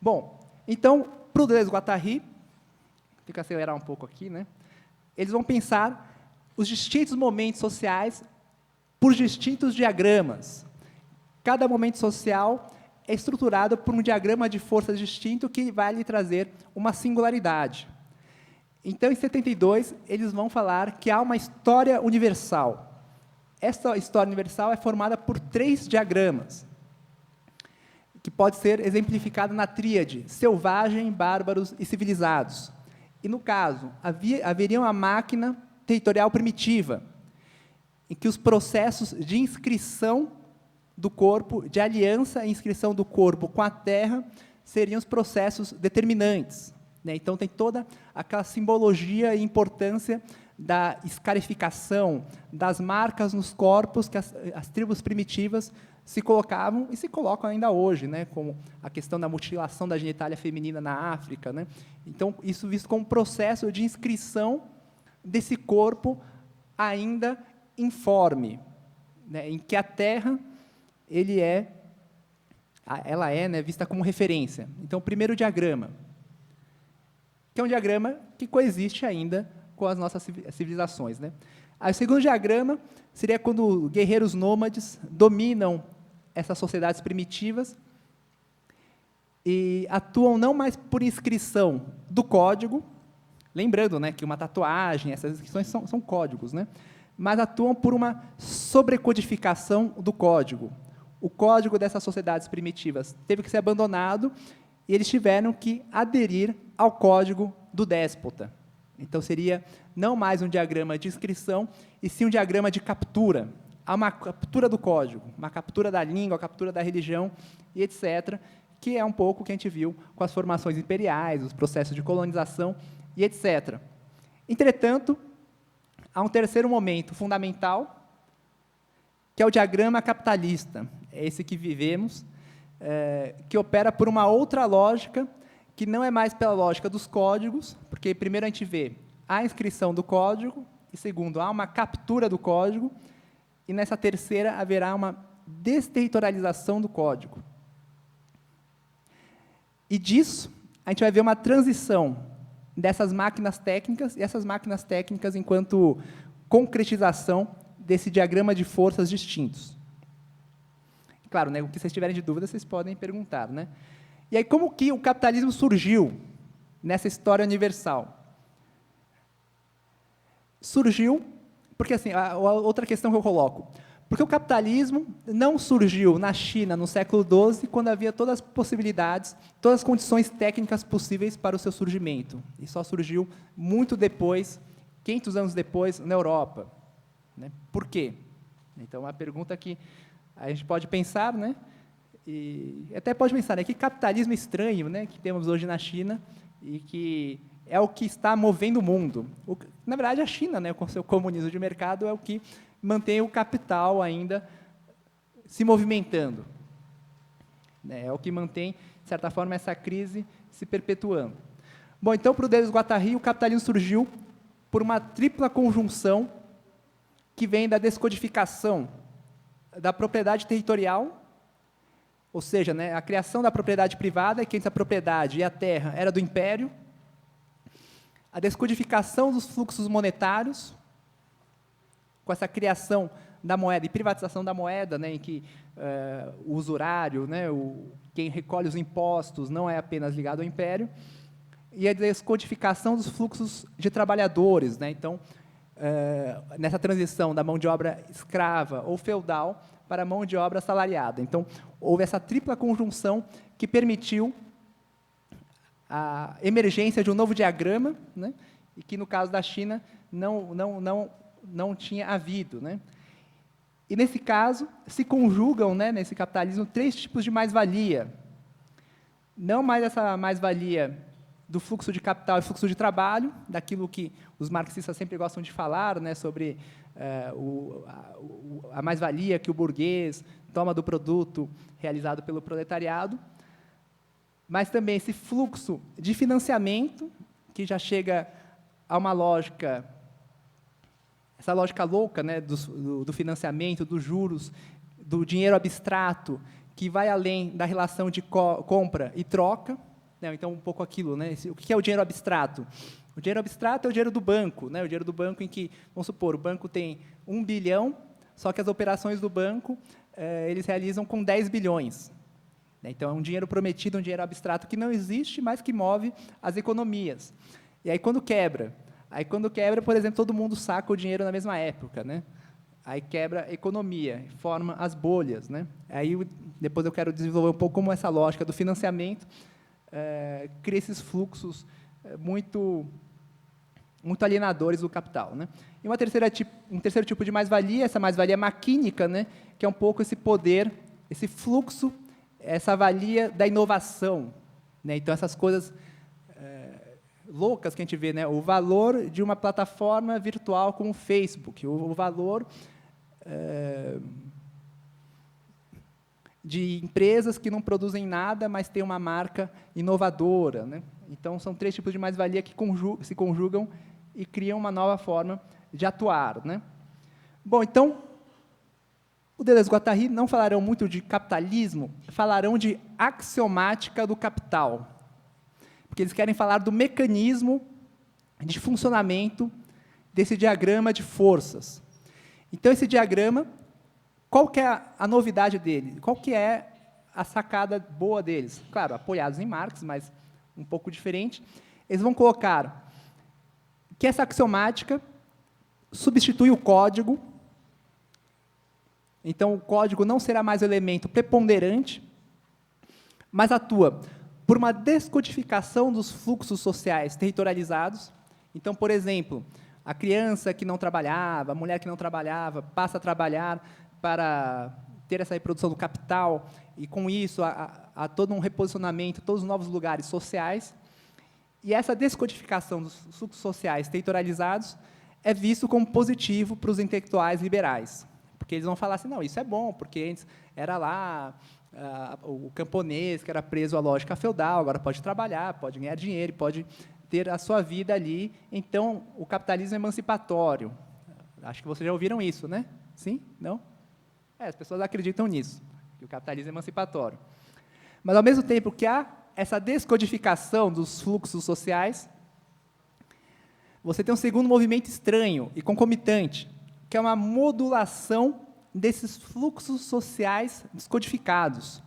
Bom, então, para o Deleuze-Guattari, tem que acelerar um pouco aqui, né? Eles vão pensar os distintos momentos sociais por distintos diagramas. Cada momento social é estruturado por um diagrama de forças distinto que vai lhe trazer uma singularidade. Então, em 72, eles vão falar que há uma história universal. Essa história universal é formada por 3 diagramas, que pode ser exemplificada na tríade selvagem, bárbaros e civilizados. E, no caso, haveria uma máquina territorial primitiva, em que os processos de inscrição do corpo, de aliança e inscrição do corpo com a terra, seriam os processos determinantes, né? Então, tem toda aquela simbologia e importância da escarificação, das marcas nos corpos que as tribos primitivas se colocavam e se colocam ainda hoje, né? Como a questão da mutilação da genitália feminina na África, né? Então, isso visto como um processo de inscrição desse corpo ainda informe, né? Em que a terra ela é, né, vista como referência. Então, o primeiro diagrama, que é um diagrama que coexiste ainda com as nossas civilizações, né? Aí, o segundo diagrama seria quando guerreiros nômades dominam essas sociedades primitivas e atuam não mais por inscrição do código, lembrando, né, que uma tatuagem, essas inscrições são códigos, né? Mas atuam por uma sobrecodificação do código. O código dessas sociedades primitivas teve que ser abandonado e eles tiveram que aderir ao código do déspota. Então, seria não mais um diagrama de inscrição, e sim um diagrama de captura. Há uma captura do código, uma captura da língua, a captura da religião, e etc., que é um pouco o que a gente viu com as formações imperiais, os processos de colonização, e etc. Entretanto, há um terceiro momento fundamental, que é o diagrama capitalista, é esse que vivemos, que opera por uma outra lógica, que não é mais pela lógica dos códigos, porque, primeiro, a gente vê a inscrição do código, e, segundo, há uma captura do código, e, nessa terceira, haverá uma desterritorialização do código. E, disso, a gente vai ver uma transição dessas máquinas técnicas, e essas máquinas técnicas enquanto concretização desse diagrama de forças distintos. Claro, né, o que vocês tiverem de dúvida, vocês podem perguntar, né? E aí, como que o capitalismo surgiu nessa história universal? Surgiu, porque, assim, a outra questão que eu coloco, porque o capitalismo não surgiu na China, no século XII, quando havia todas as possibilidades, todas as condições técnicas possíveis para o seu surgimento. E só surgiu muito depois, 500 anos depois, na Europa, né? Por quê? Então, é uma pergunta que a gente pode pensar, né? E até pode pensar, né, que capitalismo estranho, né, que temos hoje na China e que é o que está movendo o mundo. Na verdade, a China, né, com seu comunismo de mercado, é o que mantém o capital ainda se movimentando, né, é o que mantém, de certa forma, essa crise se perpetuando. Bom, então, para o Deleuze-Guattari, o capitalismo surgiu por uma tripla conjunção que vem da descodificação da propriedade territorial, ou seja, né, a criação da propriedade privada, que antes a propriedade e a terra era do império, a descodificação dos fluxos monetários, com essa criação da moeda e privatização da moeda, né, em que o usurário, né, quem recolhe os impostos, não é apenas ligado ao império, e a descodificação dos fluxos de trabalhadores, né, então, nessa transição da mão de obra escrava ou feudal para a mão de obra assalariada. Então, houve essa tripla conjunção que permitiu a emergência de um novo diagrama, né, e que, no caso da China, não tinha havido, né. E, nesse caso, se conjugam, né, nesse capitalismo, 3 tipos de mais-valia. Não mais essa mais-valia do fluxo de capital e fluxo de trabalho, daquilo que os marxistas sempre gostam de falar, né, sobre a mais-valia que o burguês toma do produto realizado pelo proletariado, mas também esse fluxo de financiamento, que já chega a uma lógica, essa lógica louca, né, do financiamento, dos juros, do dinheiro abstrato, que vai além da relação de compra e troca, Né? Então, um pouco aquilo. Né? O que é o dinheiro abstrato? O dinheiro abstrato é o dinheiro do banco. Né? O dinheiro do banco em que, vamos supor, o banco tem 1 bilhão, só que as operações do banco eles realizam com 10 bilhões. Então, é um dinheiro prometido, um dinheiro abstrato que não existe, mas que move as economias. E aí, quando quebra? Aí, quando quebra, por exemplo, todo mundo saca o dinheiro na mesma época. Né? Aí quebra a economia, forma as bolhas. Né? Aí, depois eu quero desenvolver um pouco como essa lógica do financiamento cria esses fluxos muito alienadores do capital. Né? E um terceiro tipo de mais-valia, essa mais-valia maquínica, né? Que é um pouco esse poder, esse fluxo, essa valia da inovação. Né? Então, essas coisas loucas que a gente vê, né? O valor de uma plataforma virtual como o Facebook, o valor de empresas que não produzem nada, mas têm uma marca inovadora. Né? Então, são 3 tipos de mais-valia que se conjugam e criam uma nova forma de atuar. Né? Bom, então, o Deleuze-Guattari não falarão muito de capitalismo, falarão de axiomática do capital, porque eles querem falar do mecanismo de funcionamento desse diagrama de forças. Então, esse diagrama, qual que é a novidade dele? Qual que é a sacada boa deles? Claro, apoiados em Marx, mas um pouco diferente. Eles vão colocar que essa axiomática substitui o código. Então, o código não será mais o elemento preponderante, mas atua por uma descodificação dos fluxos sociais territorializados. Então, por exemplo, a criança que não trabalhava, a mulher que não trabalhava, passa a trabalhar para ter essa reprodução do capital, e, com isso, há todo um reposicionamento, todos os novos lugares sociais. E essa descodificação dos fluxos sociais territorializados é visto como positivo para os intelectuais liberais. Porque eles vão falar assim, não, isso é bom, porque antes era lá o camponês que era preso à lógica feudal, agora pode trabalhar, pode ganhar dinheiro, pode ter a sua vida ali. Então, o capitalismo é emancipatório. Acho que vocês já ouviram isso, né? Sim? Não? As pessoas acreditam nisso, que o capitalismo é emancipatório. Mas, ao mesmo tempo que há essa descodificação dos fluxos sociais, você tem um segundo movimento estranho e concomitante, que é uma modulação desses fluxos sociais descodificados.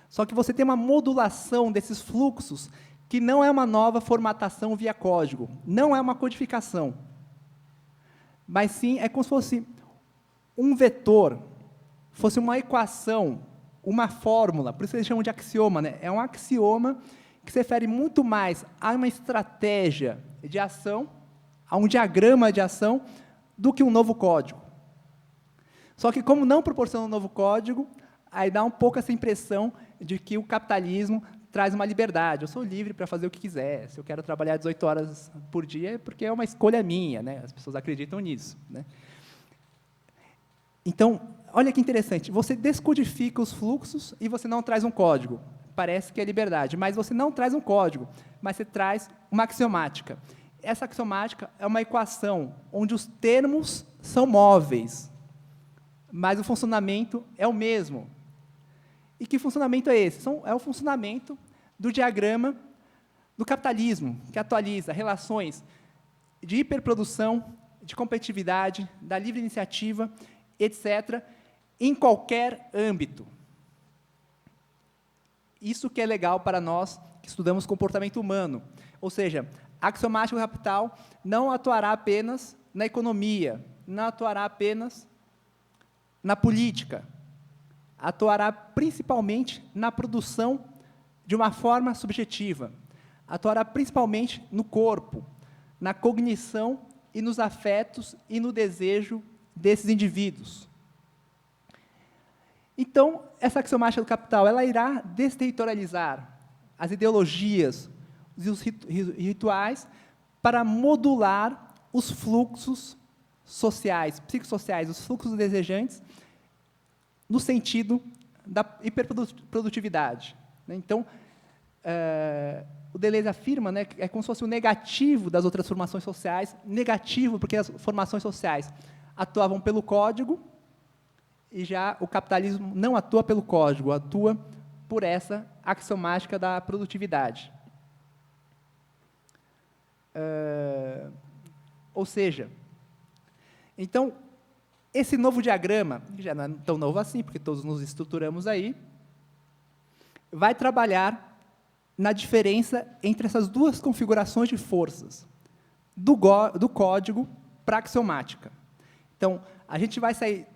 Só que você tem uma modulação desses fluxos que não é uma nova formatação via código, não é uma codificação, mas sim é como se fosse um vetor, fosse uma equação, uma fórmula, por isso eles chamam de axioma, né? É um axioma que se refere muito mais a uma estratégia de ação, a um diagrama de ação, do que um novo código. Só que, como não proporciona um novo código, aí dá um pouco essa impressão de que o capitalismo traz uma liberdade. Eu sou livre para fazer o que quiser. Se eu quero trabalhar 18 horas por dia, é porque é uma escolha minha. Né? As pessoas acreditam nisso. Né? Então, olha que interessante. Você descodifica os fluxos e você não traz um código. Parece que é liberdade, mas você não traz um código, mas você traz uma axiomática. Essa axiomática é uma equação onde os termos são móveis, mas o funcionamento é o mesmo. E que funcionamento é esse? É o funcionamento do diagrama do capitalismo, que atualiza relações de hiperprodução, de competitividade, da livre iniciativa, etc., em qualquer âmbito. Isso que é legal para nós que estudamos comportamento humano. Ou seja, a axiomática do capital não atuará apenas na economia, não atuará apenas na política, atuará principalmente na produção de uma forma subjetiva, atuará principalmente no corpo, na cognição e nos afetos e no desejo desses indivíduos. Então, essa axiomática do capital, ela irá desterritorializar as ideologias e os rituais para modular os fluxos sociais, psicossociais, os fluxos desejantes, no sentido da hiperprodutividade. Então, o Deleuze afirma, né, que é como se fosse o negativo das outras formações sociais, negativo porque as formações sociais atuavam pelo código, e já o capitalismo não atua pelo código, atua por essa axiomática da produtividade. Ou seja, então, esse novo diagrama, que já não é tão novo assim, porque todos nos estruturamos aí, vai trabalhar na diferença entre essas duas configurações de forças, do código para a axiomática. Então, a gente vai sair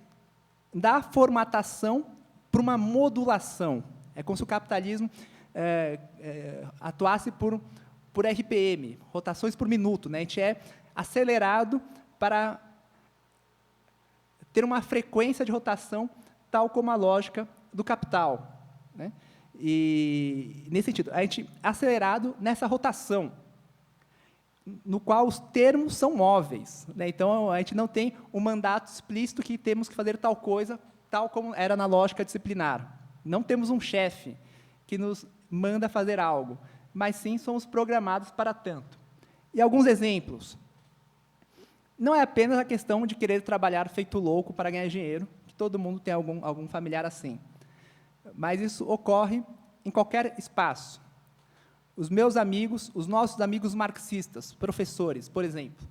da formatação para uma modulação. É como se o capitalismo atuasse por RPM, rotações por minuto, né? A gente é acelerado para ter uma frequência de rotação tal como a lógica do capital, né? E, nesse sentido, a gente é acelerado nessa rotação, no qual os termos são móveis, né? Então, a gente não tem um mandato explícito que temos que fazer tal coisa, tal como era na lógica disciplinar. Não temos um chefe que nos manda fazer algo, mas sim somos programados para tanto. E alguns exemplos. Não é apenas a questão de querer trabalhar feito louco para ganhar dinheiro, que todo mundo tem algum familiar assim. Mas isso ocorre em qualquer espaço. Os meus amigos, os nossos amigos marxistas, professores, por exemplo,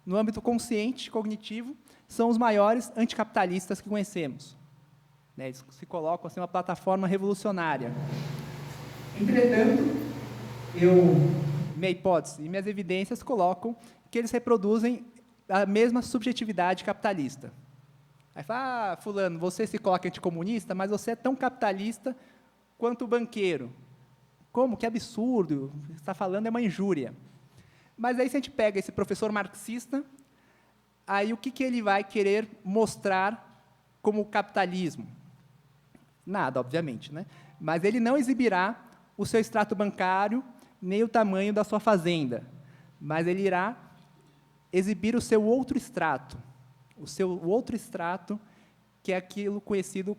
no âmbito consciente, cognitivo, são os maiores anticapitalistas que conhecemos. Eles se colocam assim uma plataforma revolucionária. Entretanto, minha hipótese e minhas evidências colocam que eles reproduzem a mesma subjetividade capitalista. Aí fala, fulano, você se coloca anticomunista, mas você é tão capitalista quanto o banqueiro. Como? Que absurdo, o que você está falando é uma injúria. Mas aí, se a gente pega esse professor marxista, aí o que ele vai querer mostrar como capitalismo? Nada, obviamente, né? Mas ele não exibirá o seu extrato bancário, nem o tamanho da sua fazenda, mas ele irá exibir o seu outro extrato, que é aquilo conhecido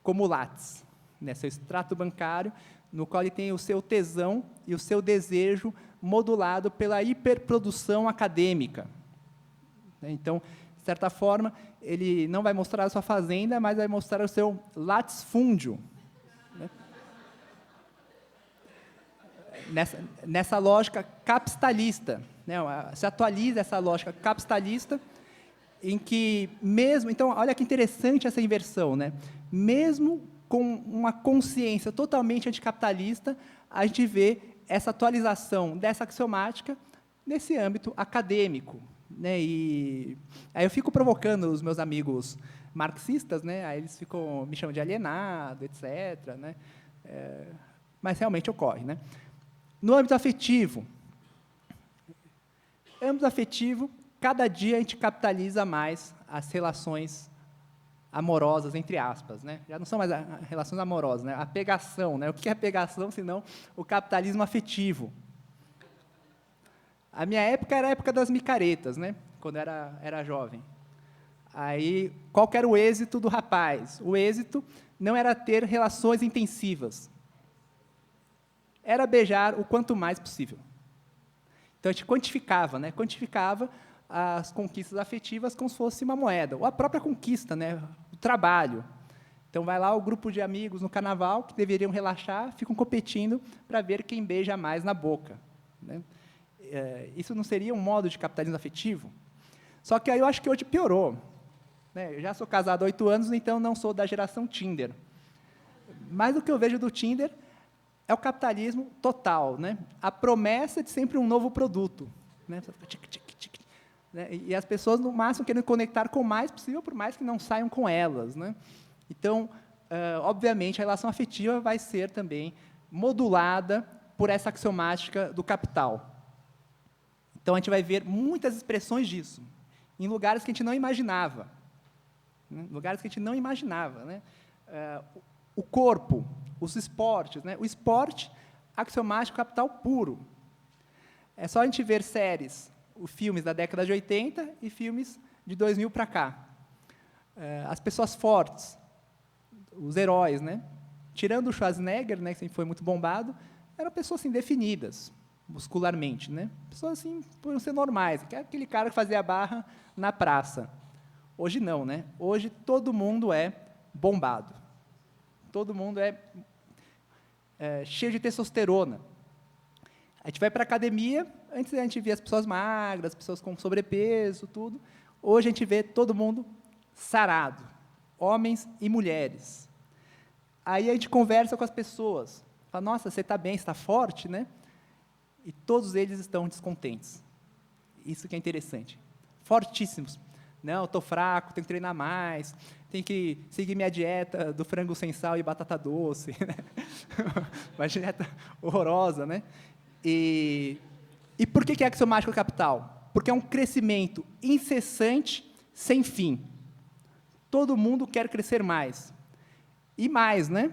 como Lattes, né? Seu extrato bancário, no qual ele tem o seu tesão e o seu desejo modulado pela hiperprodução acadêmica. Então, de certa forma, ele não vai mostrar a sua fazenda, mas vai mostrar o seu latifúndio. Né? Nessa lógica capitalista, né? Se atualiza essa lógica capitalista, em que mesmo... Então, olha que interessante essa inversão, né? Mesmo com uma consciência totalmente anticapitalista, a gente vê essa atualização dessa axiomática nesse âmbito acadêmico, né? E aí eu fico provocando os meus amigos marxistas, né? Aí eles me chamam de alienado, etc., né? Mas realmente ocorre, né? No âmbito afetivo, cada dia a gente capitaliza mais as relações amorosas, entre aspas, né? Já não são mais relações amorosas, né? A pegação, né? O que é pegação, senão o capitalismo afetivo? A minha época era a época das micaretas, né? Quando era jovem. Aí, qual que era o êxito do rapaz? O êxito não era ter relações intensivas. Era beijar o quanto mais possível. Então, a gente quantificava, né? Quantificava as conquistas afetivas como se fosse uma moeda, ou a própria conquista, né? O trabalho. Então, vai lá o grupo de amigos no carnaval, que deveriam relaxar, ficam competindo para ver quem beija mais na boca. Né? Isso não seria um modo de capitalismo afetivo? Só que aí eu acho que hoje piorou. Né? Eu já sou casado há 8 anos, então não sou da geração Tinder. Mas o que eu vejo do Tinder é o capitalismo total, né? A promessa de sempre um novo produto. Né? E as pessoas, no máximo, querendo conectar com o mais possível, por mais que não saiam com elas. Né? Então, obviamente, a relação afetiva vai ser também modulada por essa axiomática do capital. Então, a gente vai ver muitas expressões disso, em lugares que a gente não imaginava. Né? Lugares que a gente não imaginava. Né? O corpo, os esportes, né? O esporte axiomático capital puro. É só a gente ver séries, filmes da década de 80 e filmes de 2000 para cá. As pessoas fortes, os heróis, né? Tirando o Schwarzenegger, né, que sempre foi muito bombado, eram pessoas assim, definidas, muscularmente. Né? Pessoas assim, podiam ser normais, que era aquele cara que fazia barra na praça. Hoje não, né? Hoje todo mundo é bombado. Todo mundo é cheio de testosterona. A gente vai para a academia, antes a gente via as pessoas magras, as pessoas com sobrepeso, tudo. Hoje a gente vê todo mundo sarado, homens e mulheres. Aí a gente conversa com as pessoas, fala, nossa, você está bem, está forte, né? E todos eles estão descontentes. Isso que é interessante. Fortíssimos. Não, estou fraco, tenho que treinar mais, tenho que seguir minha dieta do frango sem sal e batata doce. Né? Uma dieta horrorosa, né? E por que é axiomático capital? Porque é um crescimento incessante, sem fim. Todo mundo quer crescer mais. E mais, né?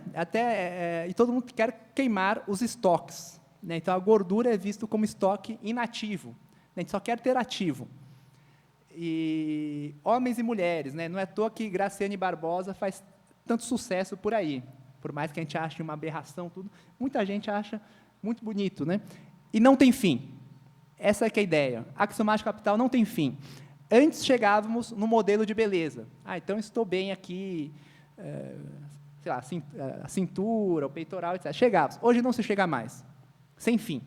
E todo mundo quer queimar os estoques. Né? Então, a gordura é vista como estoque inativo. A gente só quer ter ativo. E homens e mulheres, né? Não é à toa que Graciane Barbosa faz tanto sucesso por aí. Por mais que a gente ache uma aberração, tudo, muita gente acha muito bonito, né? E não tem fim. Essa é que é a ideia. Axiomático capital não tem fim. Antes chegávamos no modelo de beleza. Então estou bem aqui, sei lá, a cintura, o peitoral, etc. Chegávamos. Hoje não se chega mais. Sem fim.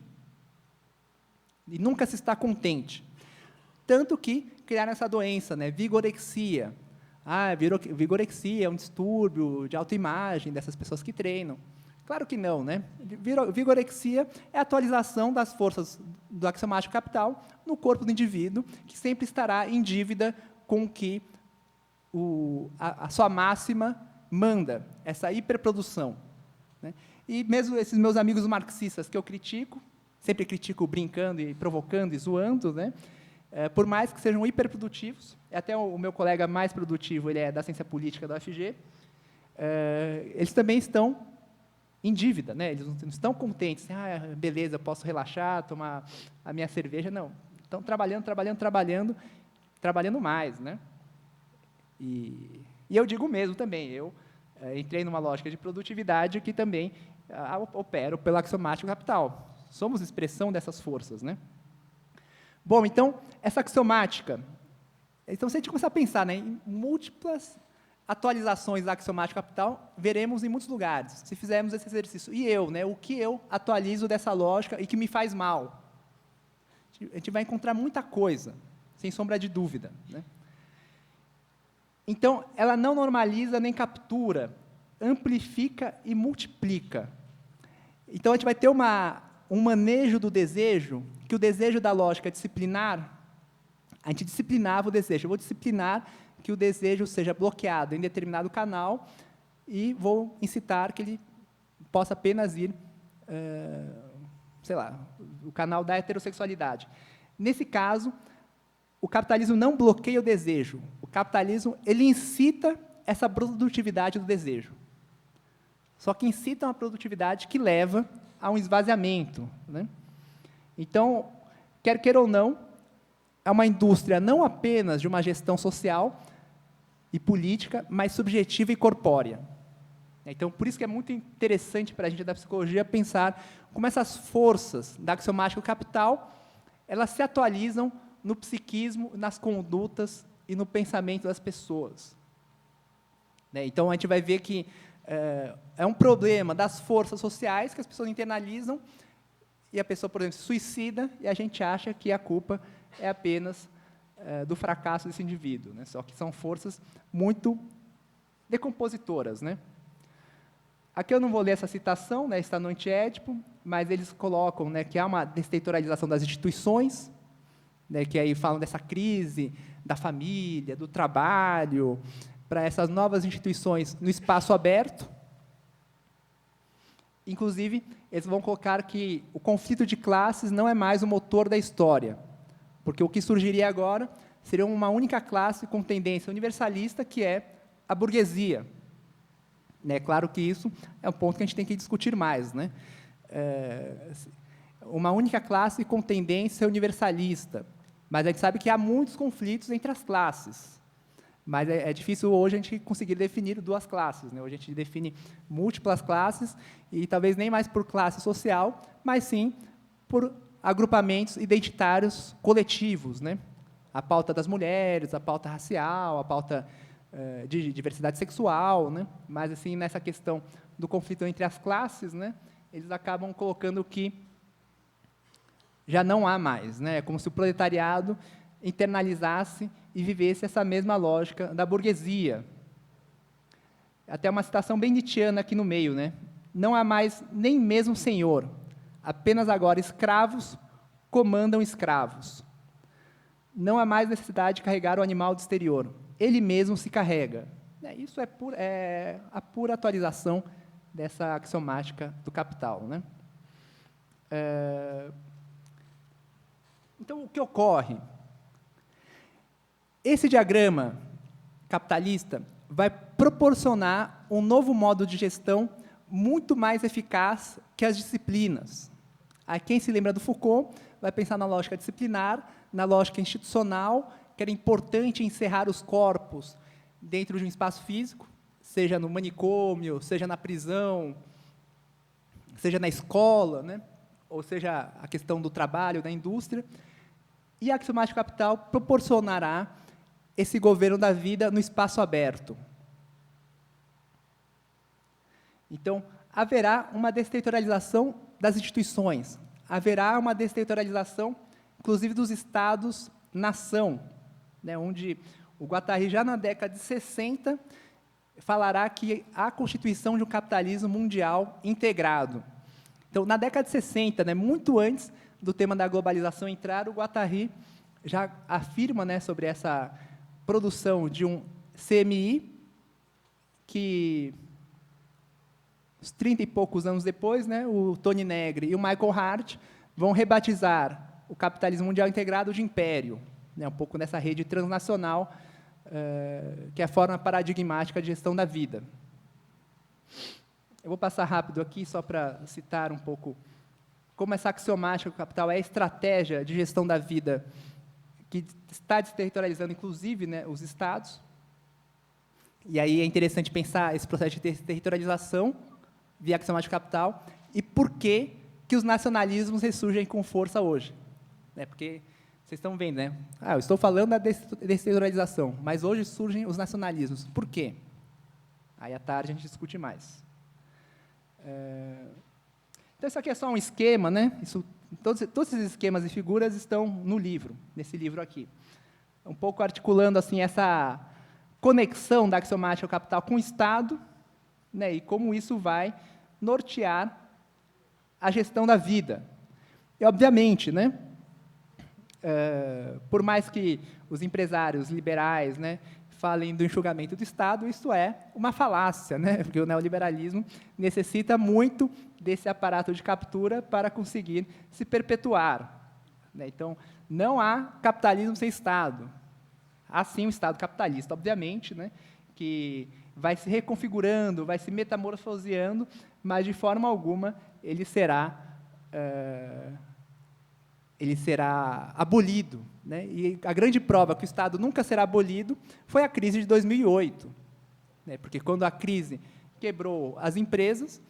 E nunca se está contente. Tanto que criaram essa doença, né? Vigorexia. Vigorexia é um distúrbio de autoimagem dessas pessoas que treinam. Claro que não, né? Vigorexia é a atualização das forças do axiomático capital no corpo do indivíduo, que sempre estará em dívida com o que a sua máxima manda, essa hiperprodução. Né? E mesmo esses meus amigos marxistas que eu critico, sempre critico brincando e provocando e zoando, né? Por mais que sejam hiperprodutivos, até o meu colega mais produtivo, ele é da ciência política da UFG, eles também estão em dívida, né? Eles não estão contentes, beleza, eu posso relaxar, tomar a minha cerveja, não. Estão trabalhando mais, né? E eu digo mesmo também, eu entrei numa lógica de produtividade que também opero pelo axiomático capital. Somos expressão dessas forças, né? Bom, então, essa axiomática, então, se a gente começar a pensar, né, em múltiplas atualizações da axiomática capital, veremos em muitos lugares, se fizermos esse exercício. E eu, né, o que eu atualizo dessa lógica e que me faz mal? A gente vai encontrar muita coisa, sem sombra de dúvida. Né? Então, ela não normaliza nem captura, amplifica e multiplica. Então, a gente vai ter um manejo do desejo, que o desejo da lógica disciplinar, a gente disciplinava o desejo. Eu vou disciplinar que o desejo seja bloqueado em determinado canal e vou incitar que ele possa apenas ir, sei lá, o canal da heterossexualidade. Nesse caso, o capitalismo não bloqueia o desejo. O capitalismo, ele incita essa produtividade do desejo. Só que incita uma produtividade que leva a um esvaziamento. Né? Então, quer queira ou não, é uma indústria não apenas de uma gestão social e política, mas subjetiva e corpórea. Então, por isso que é muito interessante para a gente da psicologia pensar como essas forças da axiomática capital, elas se atualizam no psiquismo, nas condutas e no pensamento das pessoas. Então, a gente vai ver que é um problema das forças sociais que as pessoas internalizam e a pessoa, por exemplo, se suicida e a gente acha que a culpa é apenas do fracasso desse indivíduo. Né? Só que são forças muito decompositoras. Né? Aqui eu não vou ler essa citação, né, está no Antiédipo, mas eles colocam, né, que há uma desterritorialização das instituições, né, que aí falam dessa crise da família, do trabalho, para essas novas instituições no espaço aberto. Inclusive, eles vão colocar que o conflito de classes não é mais o motor da história, porque o que surgiria agora seria uma única classe com tendência universalista, que é a burguesia. É claro que isso é um ponto que a gente tem que discutir mais. Né? Uma única classe com tendência universalista, mas a gente sabe que há muitos conflitos entre as classes. Mas é difícil hoje a gente conseguir definir duas classes. Né? Hoje a gente define múltiplas classes, e talvez nem mais por classe social, mas sim por agrupamentos identitários coletivos. Né? A pauta das mulheres, a pauta racial, a pauta de diversidade sexual. Né? Mas, assim, nessa questão do conflito entre as classes, né, eles acabam colocando que já não há mais, né? É como se o proletariado internalizasse e vivesse essa mesma lógica da burguesia. Até uma citação bem nietzschiana aqui no meio, né? Não há mais nem mesmo senhor, apenas agora escravos comandam escravos. Não há mais necessidade de carregar o animal do exterior, ele mesmo se carrega. Isso é a pura atualização dessa axiomática do capital, né? Então, o que ocorre? Esse diagrama capitalista vai proporcionar um novo modo de gestão muito mais eficaz que as disciplinas. Aí, quem se lembra do Foucault vai pensar na lógica disciplinar, na lógica institucional, que era importante encerrar os corpos dentro de um espaço físico, seja no manicômio, seja na prisão, seja na escola, né? Ou seja, a questão do trabalho, da indústria. E a axiomática capital proporcionará esse governo da vida no espaço aberto. Então, haverá uma desterritorialização das instituições, haverá uma desterritorialização, inclusive, dos Estados-nação, né, onde o Guattari, já na década de 60, falará que há a constituição de um capitalismo mundial integrado. Então, na década de 60, né, muito antes do tema da globalização entrar, o Guattari já afirma, né, sobre essa produção de um CMI, que, uns 30 e poucos anos depois, né, o Tony Negri e o Michael Hart vão rebatizar o capitalismo mundial integrado de império, né, um pouco nessa rede transnacional, que é a forma paradigmática de gestão da vida. Eu vou passar rápido aqui, só para citar um pouco como essa axiomática do capital é a estratégia de gestão da vida que está desterritorializando, inclusive, né, os Estados. E aí é interessante pensar esse processo de desterritorialização via axiomática do capital e por que os nacionalismos ressurgem com força hoje. Porque vocês estão vendo, né? Eu estou falando da desterritorialização, mas hoje surgem os nacionalismos. Por quê? Aí, à tarde, a gente discute mais. Então, isso aqui é só um esquema, né? Todos esses esquemas e figuras estão no livro, nesse livro aqui. Um pouco articulando assim, essa conexão da axiomática capital com o Estado, né? E como isso vai nortear a gestão da vida. E, obviamente, né? Por mais que os empresários liberais, né, falem do enxugamento do Estado, isso é uma falácia, né, porque o neoliberalismo necessita muito desse aparato de captura para conseguir se perpetuar. Né? Então, não há capitalismo sem Estado. Há, sim, um Estado capitalista, obviamente, né, que vai se reconfigurando, vai se metamorfoseando, mas, de forma alguma, ele será abolido. Né? E a grande prova que o Estado nunca será abolido foi a crise de 2008. Né? Porque, quando a crise quebrou as empresas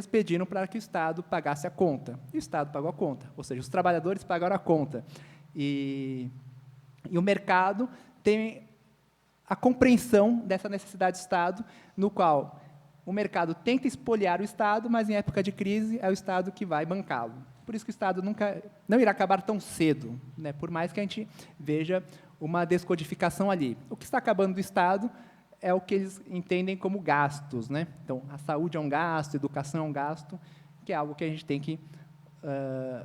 pediram para que o Estado pagasse a conta. E o Estado pagou a conta. Ou seja, os trabalhadores pagaram a conta. E o mercado tem a compreensão dessa necessidade do Estado, no qual o mercado tenta espoliar o Estado, mas, em época de crise, é o Estado que vai bancá-lo. Por isso que o Estado não irá acabar tão cedo, né? Por mais que a gente veja uma descodificação ali. O que está acabando do Estado é o que eles entendem como gastos. Né? Então, a saúde é um gasto, a educação é um gasto, que é algo que a gente tem que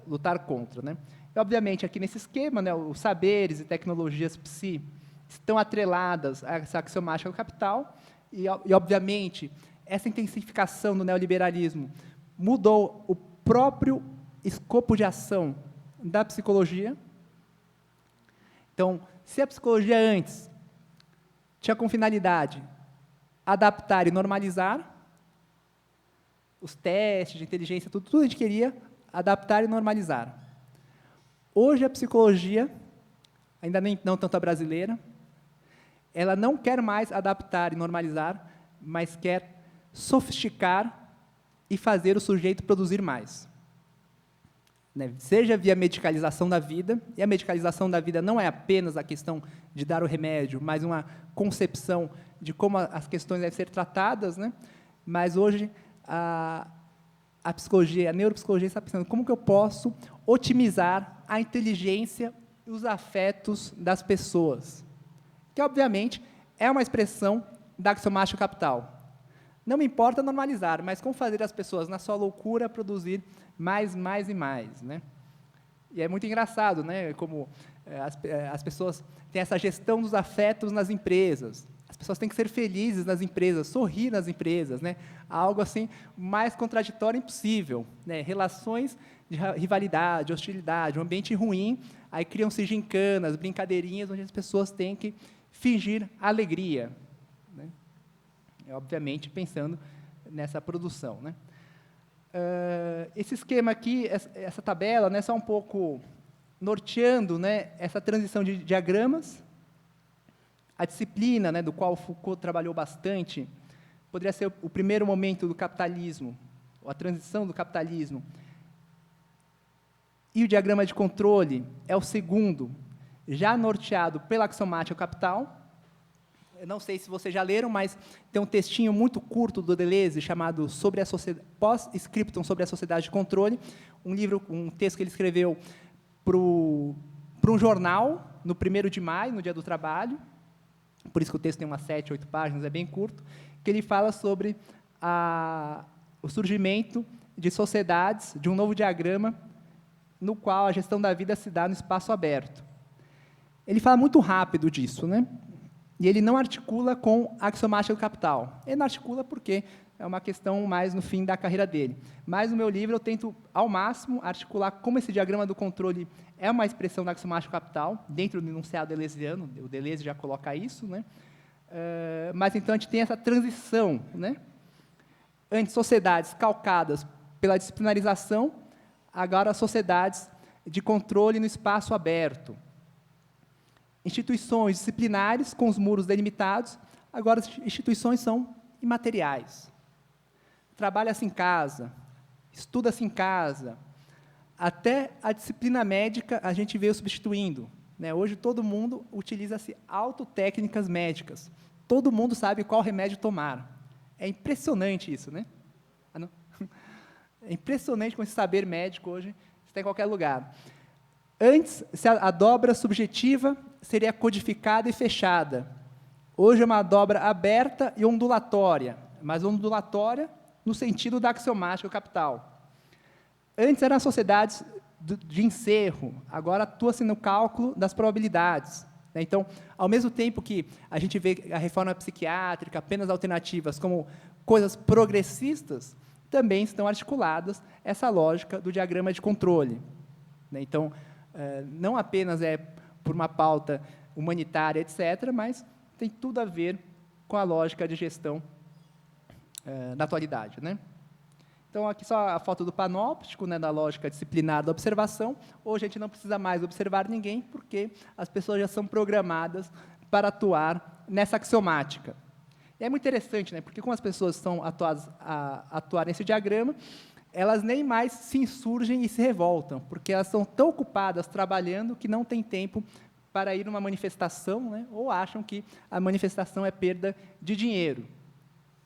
lutar contra. Né? E, obviamente, aqui nesse esquema, né, os saberes e tecnologias psi estão atreladas a essa axiomática do capital, e, obviamente, essa intensificação do neoliberalismo mudou o próprio escopo de ação da psicologia. Então, se a psicologia antes tinha como finalidade adaptar e normalizar, os testes de inteligência, tudo a gente queria adaptar e normalizar. Hoje, a psicologia, ainda não tanto a brasileira, ela não quer mais adaptar e normalizar, mas quer sofisticar e fazer o sujeito produzir mais. Né? Seja via medicalização da vida, e a medicalização da vida não é apenas a questão de dar o remédio, mas uma concepção de como as questões devem ser tratadas, né? Mas hoje a a psicologia, a neuropsicologia está pensando como que eu posso otimizar a inteligência e os afetos das pessoas, que, obviamente, é uma expressão da axiomática capital. Não me importa normalizar, mas como fazer as pessoas, na sua loucura, produzir mais e mais, né? E é muito engraçado, né, como as pessoas têm essa gestão dos afetos nas empresas. As pessoas têm que ser felizes nas empresas, sorrir nas empresas, né? Algo assim mais contraditório impossível, né? Relações de rivalidade, hostilidade, um ambiente ruim, aí criam-se gincanas, brincadeirinhas, onde as pessoas têm que fingir alegria, né? Obviamente pensando nessa produção, né? Esse esquema aqui, essa tabela, né, só um pouco norteando, né, essa transição de diagramas. A disciplina, né, do qual Foucault trabalhou bastante, poderia ser o primeiro momento do capitalismo, ou a transição do capitalismo. E o diagrama de controle é o segundo, já norteado pela axiomática capital. Eu não sei se vocês já leram, mas tem um textinho muito curto do Deleuze chamado sobre a sociedade, Post-Scriptum sobre a sociedade de controle, um texto que ele escreveu para um jornal no 1º de maio, no Dia do Trabalho. Por isso que o texto tem umas 7, 8 páginas, é bem curto, que ele fala sobre o surgimento de sociedades, de um novo diagrama, no qual a gestão da vida se dá no espaço aberto. Ele fala muito rápido disso, né? E ele não articula com a axiomática do capital. Ele não articula porque é uma questão mais no fim da carreira dele. Mas, no meu livro, eu tento, ao máximo, articular como esse diagrama do controle é uma expressão da axiomática do capital, dentro do enunciado deleuziano, o Deleuze já coloca isso, né? Mas, então, a gente tem essa transição, né? Antes, sociedades calcadas pela disciplinarização, agora sociedades de controle no espaço aberto. Instituições disciplinares com os muros delimitados, agora as instituições são imateriais. Trabalha-se em casa, estuda-se em casa, até a disciplina médica a gente veio substituindo, né? Hoje todo mundo utiliza-se autotécnicas médicas, todo mundo sabe qual remédio tomar. É impressionante isso, né? Ah, não? É impressionante com esse saber médico hoje, está em qualquer lugar. Antes, a dobra subjetiva seria codificada e fechada. Hoje é uma dobra aberta e ondulatória, mas ondulatória no sentido da axiomática capital. Antes eram sociedades de encerro, agora atua-se no cálculo das probabilidades. Então, ao mesmo tempo que a gente vê a reforma psiquiátrica, penas alternativas, como coisas progressistas, também estão articuladas essa lógica do diagrama de controle. Então, não apenas é por uma pauta humanitária, etc., mas tem tudo a ver com a lógica de gestão da atualidade, né? Então, aqui só a foto do panóptico, né, da lógica disciplinar da observação. Hoje, a gente não precisa mais observar ninguém, porque as pessoas já são programadas para atuar nessa axiomática. E é muito interessante, né, porque como as pessoas estão a atuar nesse diagrama, elas nem mais se insurgem e se revoltam, porque elas estão tão ocupadas trabalhando que não têm tempo para ir numa manifestação, né, ou acham que a manifestação é perda de dinheiro.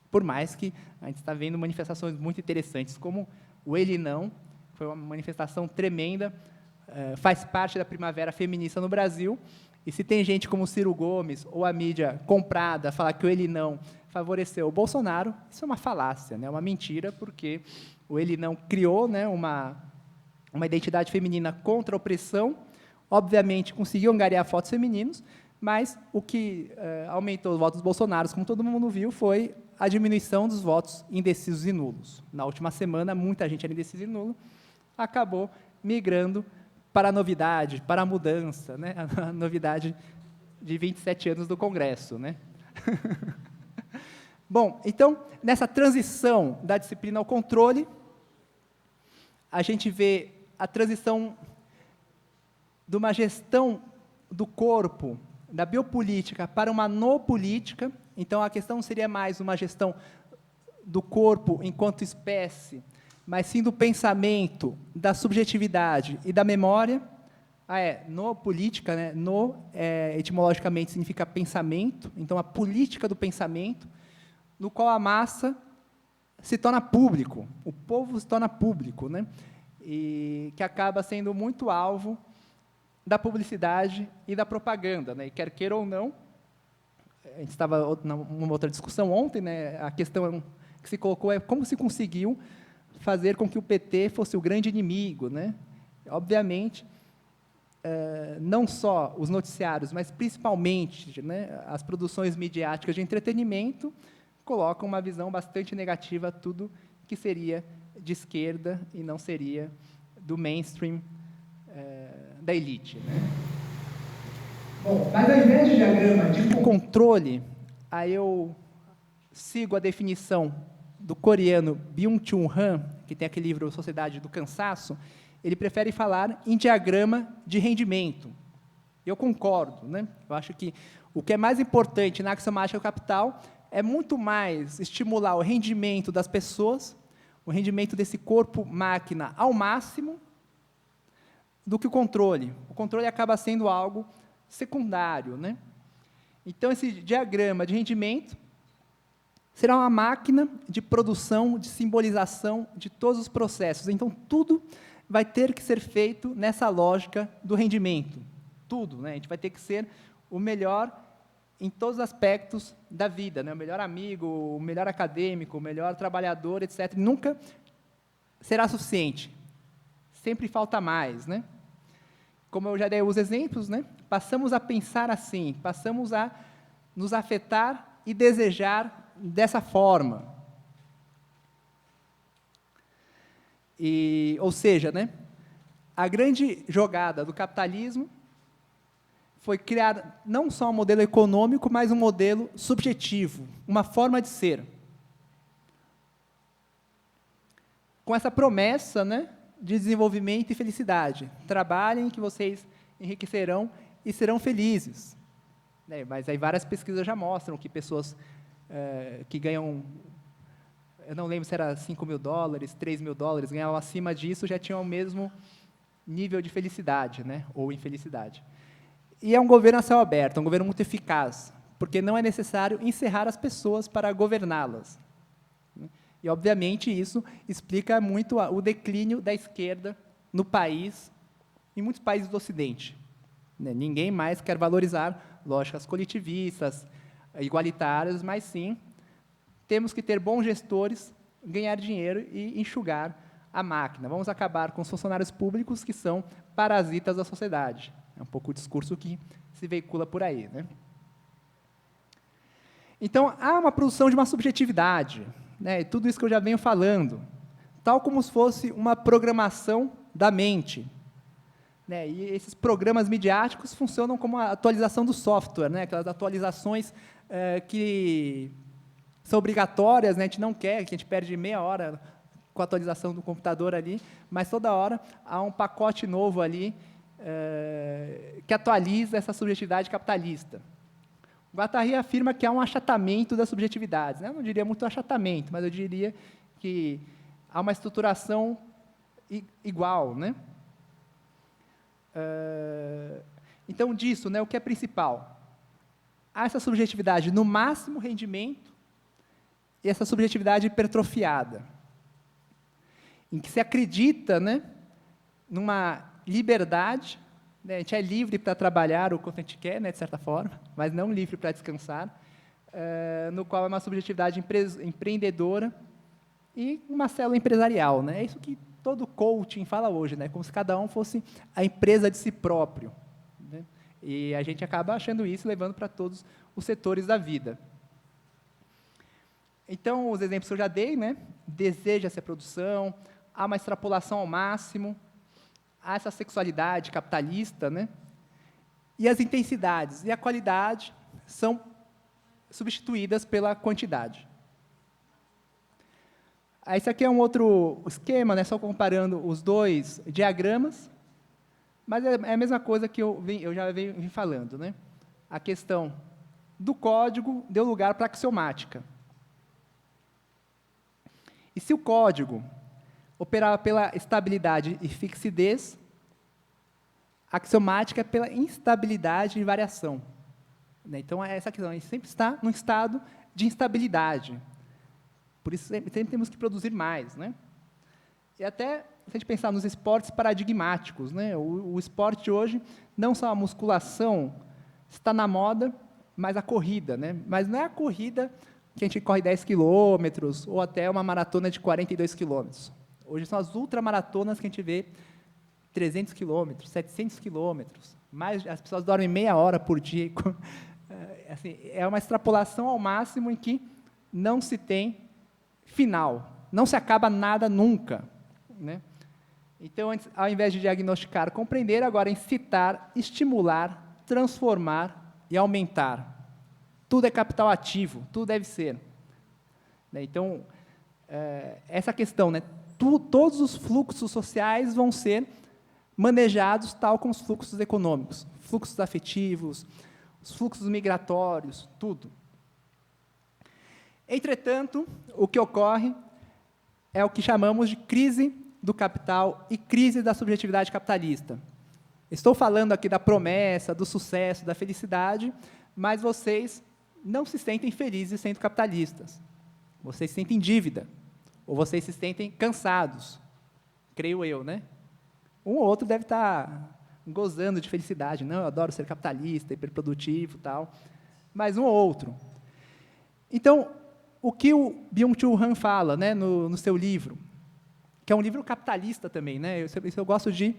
Por mais que a gente está vendo manifestações muito interessantes, como o Ele Não, foi uma manifestação tremenda, faz parte da primavera feminista no Brasil, e se tem gente como o Ciro Gomes, ou a mídia comprada, falar que o Ele Não favoreceu o Bolsonaro, isso é uma falácia, né, uma mentira, porque o Ele Não criou, né, uma identidade feminina contra a opressão, obviamente conseguiu angariar votos femininos, mas o que aumentou os votos dos Bolsonaros, como todo mundo viu, foi a diminuição dos votos indecisos e nulos. Na última semana, muita gente era indeciso e nulo, acabou migrando para a novidade, para a mudança, né? A novidade de 27 anos do Congresso, né? Bom, então, nessa transição da disciplina ao controle, a gente vê a transição de uma gestão do corpo, da biopolítica, para uma noopolítica. Então, a questão não seria mais uma gestão do corpo enquanto espécie, mas sim do pensamento, da subjetividade e da memória. Noopolítica, né? Etimologicamente, significa pensamento. Então, a política do pensamento, no qual a massa se torna público, o povo se torna público, né? E que acaba sendo muito alvo da publicidade e da propaganda, né? E quer queira ou não, a gente estava numa outra discussão ontem, né? A questão que se colocou é como se conseguiu fazer com que o PT fosse o grande inimigo, né? Obviamente, não só os noticiários, mas principalmente, né, as produções midiáticas de entretenimento colocam uma visão bastante negativa a tudo que seria de esquerda e não seria do mainstream da elite, né? Bom, mas ao invés de diagrama de controle, aí eu sigo a definição do coreano Byung-Chul Han, que tem aquele livro Sociedade do Cansaço. Ele prefere falar em diagrama de rendimento. Eu concordo, né? Eu acho que o que é mais importante na axiomática do capital é muito mais estimular o rendimento das pessoas, o rendimento desse corpo-máquina ao máximo, do que o controle. O controle acaba sendo algo secundário, né? Então, esse diagrama de rendimento será uma máquina de produção, de simbolização de todos os processos. Então, tudo vai ter que ser feito nessa lógica do rendimento. Tudo, né? A gente vai ter que ser o melhor em todos os aspectos da vida, né? O melhor amigo, o melhor acadêmico, o melhor trabalhador, etc. Nunca será suficiente. Sempre falta mais, né? Como eu já dei os exemplos, né? Passamos a pensar assim, passamos a nos afetar e desejar dessa forma. Ou seja, né? A grande jogada do capitalismo foi criar não só um modelo econômico, mas um modelo subjetivo, uma forma de ser. Com essa promessa, né, de desenvolvimento e felicidade. Trabalhem que vocês enriquecerão e serão felizes. Mas aí várias pesquisas já mostram que pessoas que ganham, eu não lembro se era $5.000, $3.000, ganhavam acima disso, já tinham o mesmo nível de felicidade, né, ou infelicidade. E é um governo a céu aberto, um governo muito eficaz, porque não é necessário encerrar as pessoas para governá-las. E, obviamente, isso explica muito o declínio da esquerda no país, em muitos países do Ocidente. Ninguém mais quer valorizar lógicas coletivistas, igualitárias, mas, sim, temos que ter bons gestores, ganhar dinheiro e enxugar a máquina. Vamos acabar com os funcionários públicos que são parasitas da sociedade. É um pouco o discurso que se veicula por aí, né? Então, há uma produção de uma subjetividade, né, tudo isso que eu já venho falando, tal como se fosse uma programação da mente. Né, e esses programas midiáticos funcionam como a atualização do software, né, aquelas atualizações que são obrigatórias, né, a gente não quer, que a gente perde meia hora com a atualização do computador ali, mas toda hora há um pacote novo ali que atualiza essa subjetividade capitalista. O Guattari afirma que há um achatamento das subjetividades, né? Eu não diria muito achatamento, mas eu diria que há uma estruturação igual, né? Então, disso, né, o que é principal? Há essa subjetividade no máximo rendimento e essa subjetividade hipertrofiada, em que se acredita, né, numa liberdade, né, a gente é livre para trabalhar o quanto a gente quer, né, de certa forma, mas não livre para descansar, no qual é uma subjetividade empreendedora e uma célula empresarial, né? É isso que todo coaching fala hoje, né? Como se cada um fosse a empresa de si próprio, né? E a gente acaba achando isso, levando para todos os setores da vida. Então, os exemplos que eu já dei, né? Deseja-se a produção, há uma extrapolação ao máximo, há essa sexualidade capitalista, né? E as intensidades e a qualidade são substituídas pela quantidade. Esse aqui é um outro esquema, né? Só comparando os dois diagramas, mas é a mesma coisa que eu já vim falando, né? A questão do código deu lugar para a axiomática. E se o código operava pela estabilidade e fixidez, a axiomática é pela instabilidade e variação. Então, é essa questão, a gente sempre está num estado de instabilidade. Por isso, sempre temos que produzir mais, né? E até, se a gente pensar nos esportes paradigmáticos, né? O esporte hoje, não só a musculação está na moda, mas a corrida, né? Mas não é a corrida que a gente corre 10 quilômetros ou até uma maratona de 42 quilômetros. Hoje são as ultramaratonas que a gente vê 300 quilômetros, 700 quilômetros. As pessoas dormem meia hora por dia. Assim, é uma extrapolação ao máximo em que não se tem final, não se acaba nada nunca, né? Então, ao invés de diagnosticar, compreender, agora incitar, estimular, transformar e aumentar. Tudo é capital ativo, tudo deve ser. Então, essa questão, né? Todos os fluxos sociais vão ser manejados tal como os fluxos econômicos, fluxos afetivos, os fluxos migratórios, tudo. Entretanto, o que ocorre é o que chamamos de crise do capital e crise da subjetividade capitalista. Estou falando aqui da promessa, do sucesso, da felicidade, mas vocês não se sentem felizes sendo capitalistas. Vocês se sentem dívida, ou vocês se sentem cansados, creio eu, né? Um ou outro deve estar gozando de felicidade. Não, eu adoro ser capitalista, hiperprodutivo e tal. Mas um ou outro. Então, o que o Byung-Chul Han fala, né, no seu livro, que é um livro capitalista também, né? Isso eu gosto de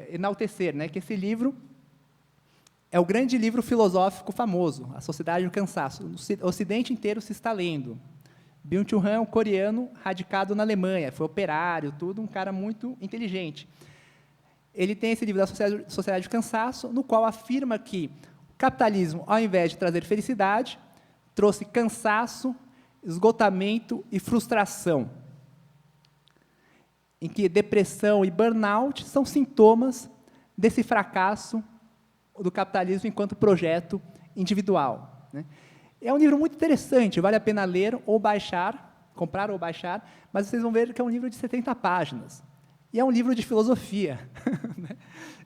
enaltecer, né, que esse livro é o grande livro filosófico famoso, A Sociedade do Cansaço. O Ocidente inteiro se está lendo. Byung-Chul Han é um coreano radicado na Alemanha, foi operário, tudo, um cara muito inteligente. Ele tem esse livro da Sociedade do Cansaço, no qual afirma que o capitalismo, ao invés de trazer felicidade, trouxe cansaço, esgotamento e frustração, em que depressão e burnout são sintomas desse fracasso do capitalismo enquanto projeto individual, né? É um livro muito interessante, vale a pena ler ou baixar, comprar ou baixar, mas vocês vão ver que é um livro de 70 páginas. E é um livro de filosofia.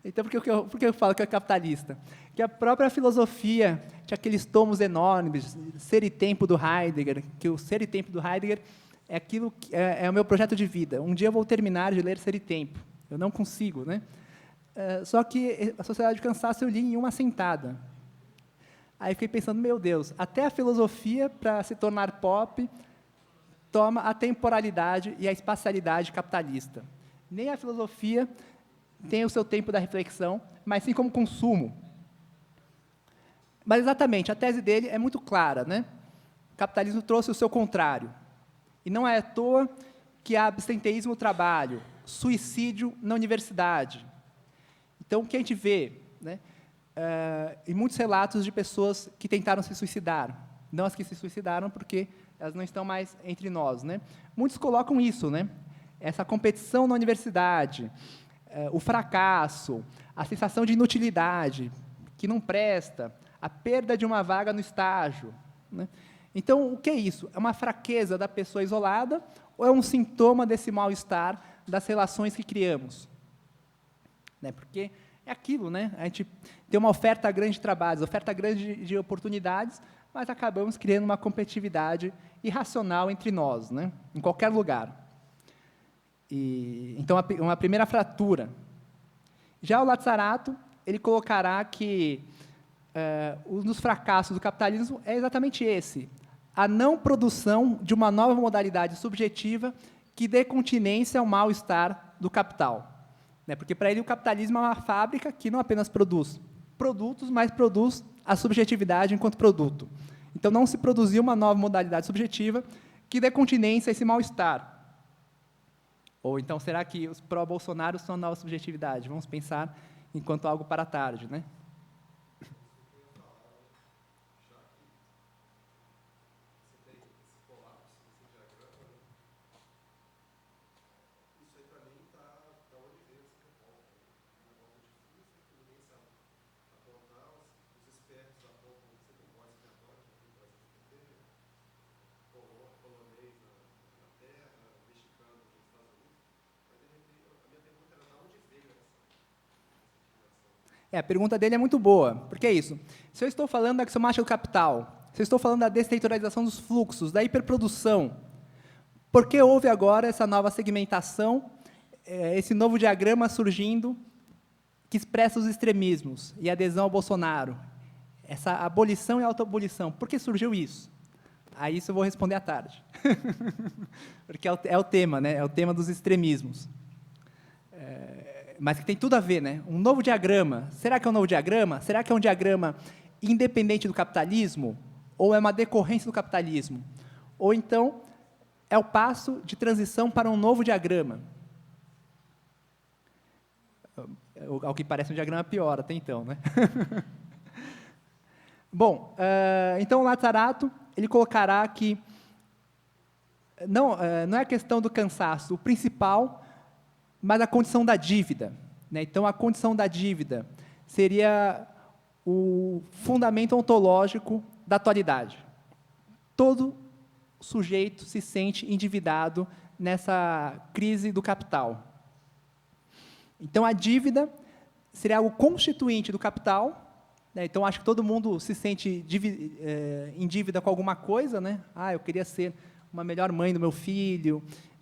Então, por que eu falo que é capitalista? Que a própria filosofia tinha aqueles tomos enormes, Ser e Tempo do Heidegger, que o Ser e Tempo do Heidegger é aquilo que é o meu projeto de vida. Um dia eu vou terminar de ler Ser e Tempo. Eu não consigo, né? Só que a Sociedade do Cansaço eu li em uma sentada. Aí fiquei pensando, meu Deus, até a filosofia, para se tornar pop, toma a temporalidade e a espacialidade capitalista. Nem a filosofia tem o seu tempo da reflexão, mas sim como consumo. Mas, exatamente, a tese dele é muito clara, né? O capitalismo trouxe o seu contrário. E não é à toa que há absenteísmo no trabalho, suicídio na universidade. Então, o que a gente vê, né? E muitos relatos de pessoas que tentaram se suicidar, não as que se suicidaram porque elas não estão mais entre nós, né? Muitos colocam isso, né? Essa competição na universidade, o fracasso, a sensação de inutilidade, que não presta, a perda de uma vaga no estágio, né? Então, o que é isso? É uma fraqueza da pessoa isolada ou é um sintoma desse mal-estar das relações que criamos? Né? Porque é aquilo, né? A gente tem uma oferta grande de trabalhos, oferta grande de oportunidades, mas acabamos criando uma competitividade irracional entre nós, né? Em qualquer lugar. Então, uma primeira fratura. Já o Lazzarato, ele colocará que um dos fracassos do capitalismo é exatamente esse, a não produção de uma nova modalidade subjetiva que dê continência ao mal-estar do capital. Né? Porque, para ele, o capitalismo é uma fábrica que não apenas produz produtos, mas produz a subjetividade enquanto produto. Então, não se produziu uma nova modalidade subjetiva que dê continência a esse mal-estar. Ou então, será que os pró-Bolsonaro são a nova subjetividade? Vamos pensar enquanto algo para a tarde, né? A pergunta dele é muito boa, porque é isso. Se eu estou falando da axiomática do capital, se eu estou falando da descentralização dos fluxos, da hiperprodução, Por que houve agora essa nova segmentação, esse novo diagrama surgindo, que expressa os extremismos e adesão ao Bolsonaro? Essa abolição e autoabolição. Por que surgiu isso? A isso eu vou responder à tarde. Porque é o tema, né? É o tema dos extremismos. Mas que tem tudo a ver, né? Um novo diagrama. Será que é um novo diagrama? Será que é um diagrama independente do capitalismo? Ou é uma decorrência do capitalismo? Ou então é o passo de transição para um novo diagrama? Ao que parece um diagrama pior até então, né? Bom, então o Lazzarato ele colocará que não é a questão do cansaço, o principal, mas a condição da dívida, né? Então, a condição da dívida seria o fundamento ontológico da atualidade. Todo sujeito se sente endividado nessa crise do capital. Então, a dívida seria algo constituinte do capital, né? Então, acho que todo mundo se sente em dívida com alguma coisa, né? Eu queria ser uma melhor mãe do meu filho,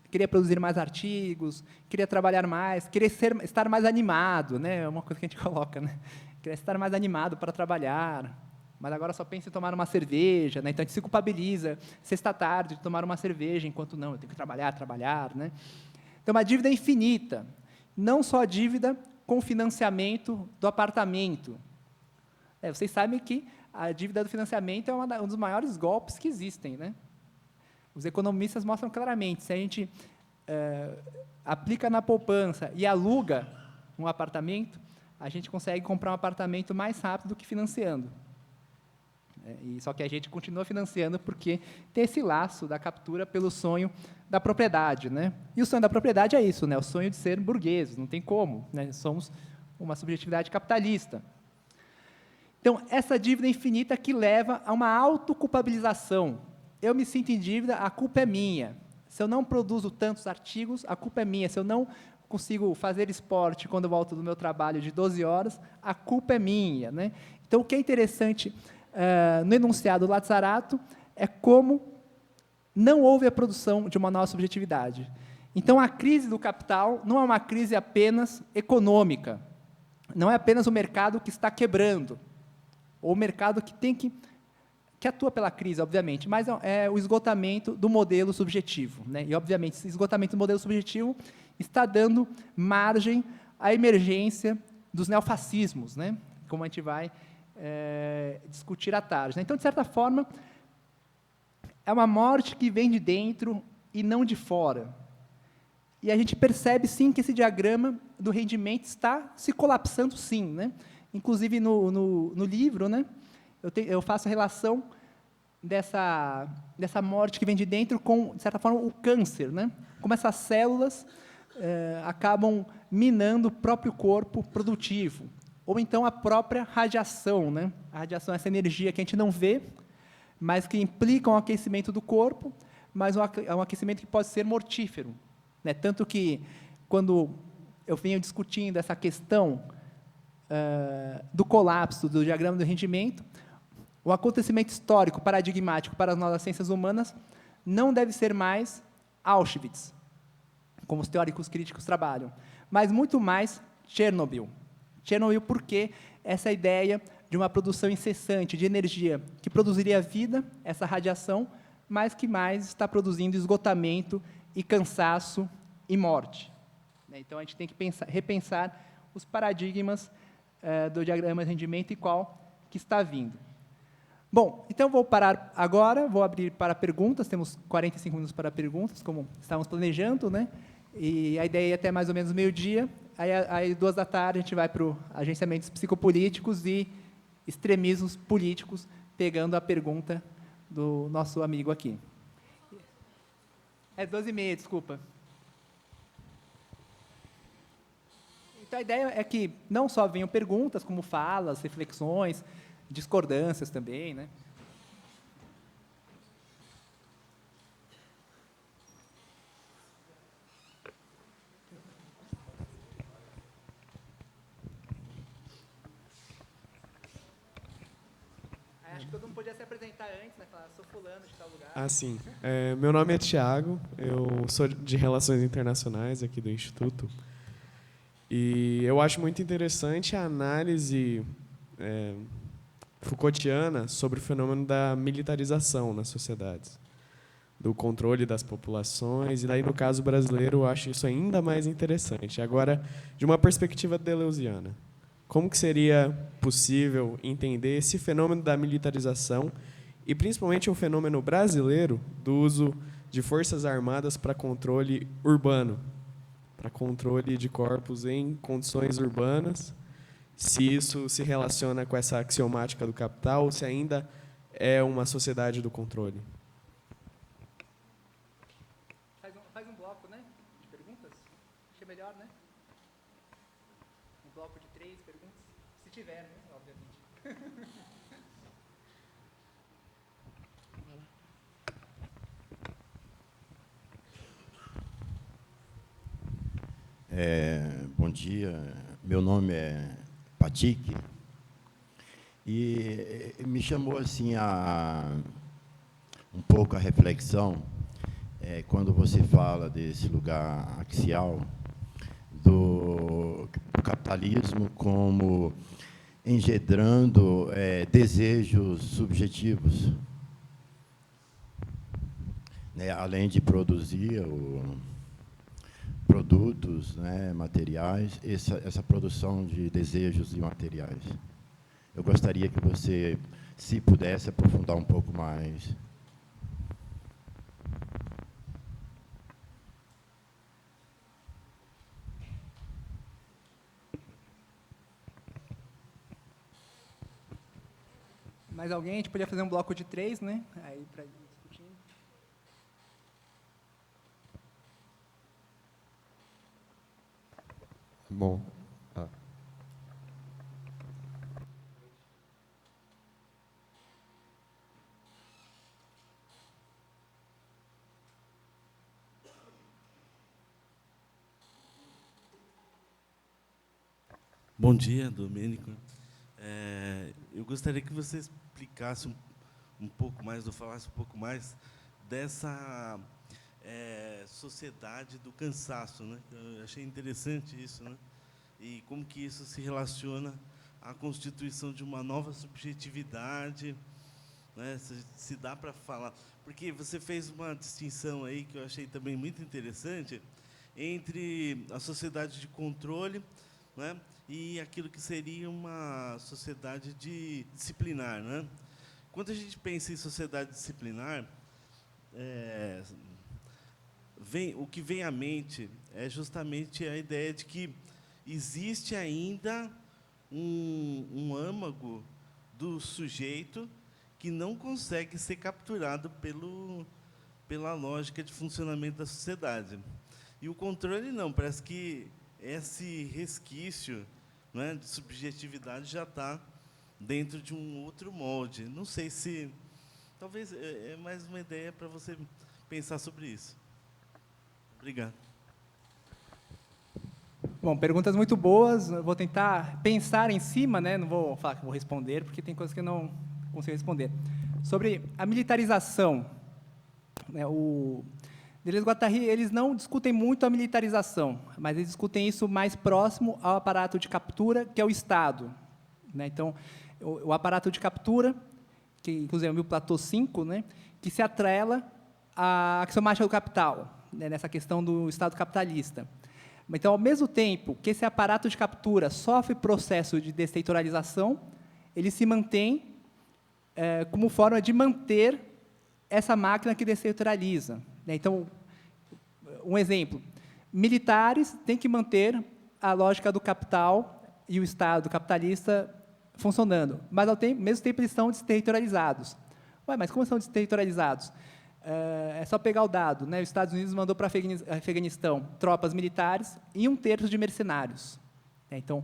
queria produzir mais artigos, queria trabalhar mais, queria estar mais animado, né? É uma coisa que a gente coloca, né? Queria estar mais animado para trabalhar, mas agora só pensa em tomar uma cerveja, né? Então, a gente se culpabiliza, sexta-tarde, de tomar uma cerveja, enquanto não, eu tenho que trabalhar, né? Então, uma dívida infinita, não só a dívida com financiamento do apartamento. Vocês sabem que a dívida do financiamento é um dos maiores golpes que existem, né? Os economistas mostram claramente, se a gente aplica na poupança e aluga um apartamento, a gente consegue comprar um apartamento mais rápido do que financiando. Só que a gente continua financiando porque tem esse laço da captura pelo sonho da propriedade, né? E o sonho da propriedade é isso, né? O sonho de ser burgueses, não tem como, né? Somos uma subjetividade capitalista. Então, essa dívida infinita que leva a uma autoculpabilização. Eu me sinto em dívida, a culpa é minha. Se eu não produzo tantos artigos, a culpa é minha. Se eu não consigo fazer esporte quando eu volto do meu trabalho de 12 horas, a culpa é minha, né? Então, o que é interessante no enunciado do Lazzarato é como não houve a produção de uma nova subjetividade. Então, a crise do capital não é uma crise apenas econômica, não é apenas o mercado que está quebrando, ou o mercado que atua pela crise, obviamente, mas é o esgotamento do modelo subjetivo, né? E, obviamente, esse esgotamento do modelo subjetivo está dando margem à emergência dos neofascismos, né? Como a gente vai discutir à tarde, né? Então, de certa forma, é uma morte que vem de dentro e não de fora. E a gente percebe, sim, que esse diagrama do rendimento está se colapsando, sim, né? Inclusive, no livro, né, eu faço a relação dessa morte que vem de dentro com, de certa forma, o câncer, né? Como essas células acabam minando o próprio corpo produtivo, ou então a própria radiação, né? A radiação é essa energia que a gente não vê, mas que implica um aquecimento do corpo, mas um aquecimento que pode ser mortífero, né? Tanto que, quando eu venho discutindo essa questão do colapso do diagrama do rendimento, o acontecimento histórico paradigmático para as nossas ciências humanas não deve ser mais Auschwitz, como os teóricos críticos trabalham, mas muito mais Chernobyl. Chernobyl porque essa ideia de uma produção incessante de energia que produziria vida, essa radiação, mas que mais está produzindo esgotamento e cansaço e morte. Então, a gente tem que repensar os paradigmas do diagrama de rendimento e qual que está vindo. Bom, então vou parar agora, vou abrir para perguntas, temos 45 minutos para perguntas, como estávamos planejando, né? E a ideia é até mais ou menos meio-dia, aí 14h a gente vai para o agenciamentos psicopolíticos e extremismos políticos, pegando a pergunta do nosso amigo aqui. 12h30, desculpa. Então, a ideia é que não só venham perguntas, como falas, reflexões, discordâncias também, né? Acho que todo mundo podia se apresentar antes, né? Falar, sou fulano de tal lugar. Ah, sim. Meu nome é Tiago, eu sou de Relações Internacionais aqui do Instituto. E eu acho muito interessante a análise Foucaultiana sobre o fenômeno da militarização nas sociedades, do controle das populações, e daí, no caso brasileiro, eu acho isso ainda mais interessante. Agora, de uma perspectiva deleuziana, como que seria possível entender esse fenômeno da militarização e, principalmente, o fenômeno brasileiro do uso de forças armadas para controle urbano, para controle de corpos em condições urbanas, se isso se relaciona com essa axiomática do capital, ou se ainda é uma sociedade do controle? Faz um bloco, né, de perguntas. Acho que é melhor, né? Um bloco de 3 perguntas, se tiver, né, obviamente. Bom dia, meu nome é Patique, e me chamou assim um pouco a reflexão quando você fala desse lugar axial do capitalismo como engendrando desejos subjetivos, né, além de produzir produtos, né, materiais, essa produção de desejos e materiais. Eu gostaria que você, se pudesse, aprofundar um pouco mais. Mais alguém? A gente podia fazer um bloco de 3, né? Aí, para discutir. Bom. Bom dia, Domênico. Eu gostaria que você explicasse um pouco mais, ou falasse um pouco mais dessa sociedade do cansaço, né? Eu achei interessante isso, né? E como que isso se relaciona à constituição de uma nova subjetividade, né? Se dá para falar, porque você fez uma distinção aí que eu achei também muito interessante entre a sociedade de controle, né, e aquilo que seria uma sociedade disciplinar, né? Quando a gente pensa em sociedade disciplinar, o que vem à mente é justamente a ideia de que existe ainda um âmago do sujeito que não consegue ser capturado pela lógica de funcionamento da sociedade. E o controle não, parece que esse resquício, né, de subjetividade já está dentro de um outro molde. Não sei se... Talvez é mais uma ideia para você pensar sobre isso. Obrigado. Bom, perguntas muito boas. Eu vou tentar pensar em cima, né? Não vou falar que vou responder, porque tem coisas que eu não consigo responder. Sobre a militarização, né, o Deleuze e Guattari, eles não discutem muito a militarização, mas eles discutem isso mais próximo ao aparato de captura, que é o Estado, né? Então, o aparato de captura, que inclusive é o Platô 5, né, que se atrela à axiomática do capital, né, nessa questão do Estado capitalista. Então, ao mesmo tempo que esse aparato de captura sofre processo de desterritorialização, ele se mantém como forma de manter essa máquina que desterritorializa, né? Então, um exemplo, militares têm que manter a lógica do capital e o Estado capitalista funcionando, mas, ao mesmo tempo, eles são desterritorializados. Ué, mas como são desterritorializados? É só pegar o dado, né? Os Estados Unidos mandou para Afeganistão tropas militares e 1/3 de mercenários. Então,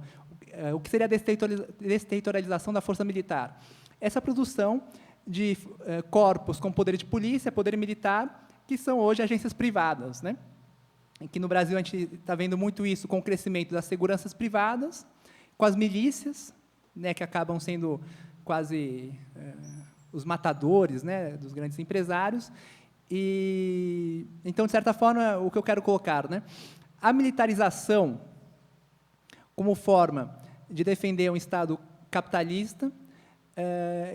o que seria a desterritorialização da força militar? Essa produção de corpos com poder de polícia, poder militar, que são hoje agências privadas, né? Que no Brasil a gente está vendo muito isso com o crescimento das seguranças privadas, com as milícias, né, que acabam sendo quase os matadores, né, dos grandes empresários. E, então, de certa forma, o que eu quero colocar, né, a militarização como forma de defender um Estado capitalista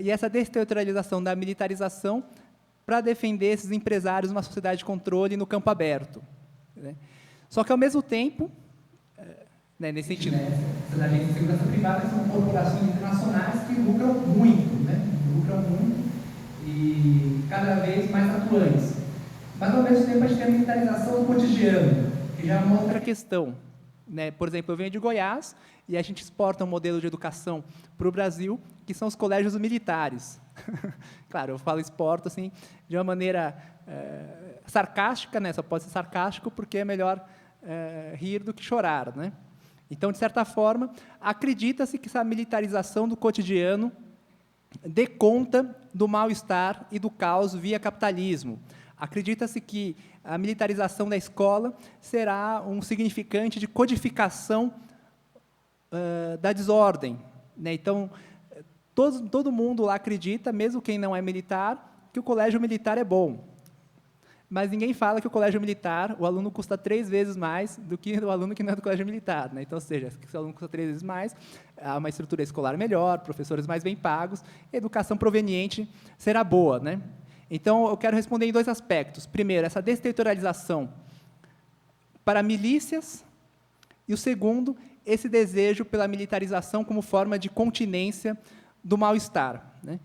e essa desterritorialização da militarização para defender esses empresários numa sociedade de controle no campo aberto, né. Só que, ao mesmo tempo, né, nesse sentido, essas agências de segurança privada são corporações internacionais que lucram muito, né, e cada vez mais atuantes. Mas, ao mesmo tempo, a gente tem a militarização do cotidiano, que já é uma outra questão, né. Por exemplo, eu venho de Goiás e a gente exporta um modelo de educação para o Brasil, que são os colégios militares. Claro, eu falo exporto assim, de uma maneira sarcástica, né, só pode ser sarcástico porque é melhor rir do que chorar, né. Então, de certa forma, acredita-se que essa militarização do cotidiano dê conta do mal-estar e do caos via capitalismo. Acredita-se que a militarização da escola será um significante de codificação da desordem, né? Então, todo mundo lá acredita, mesmo quem não é militar, que o colégio militar é bom. Mas ninguém fala que o colégio militar, o aluno custa 3 vezes mais do que o aluno que não é do colégio militar, né? Então, ou seja, se o aluno custa 3 vezes mais, há uma estrutura escolar melhor, professores mais bem pagos, a educação proveniente será boa, né? Então, eu quero responder em 2 aspectos. Primeiro, essa desterritorialização para milícias, e o segundo, esse desejo pela militarização como forma de continência do mal-estar, né?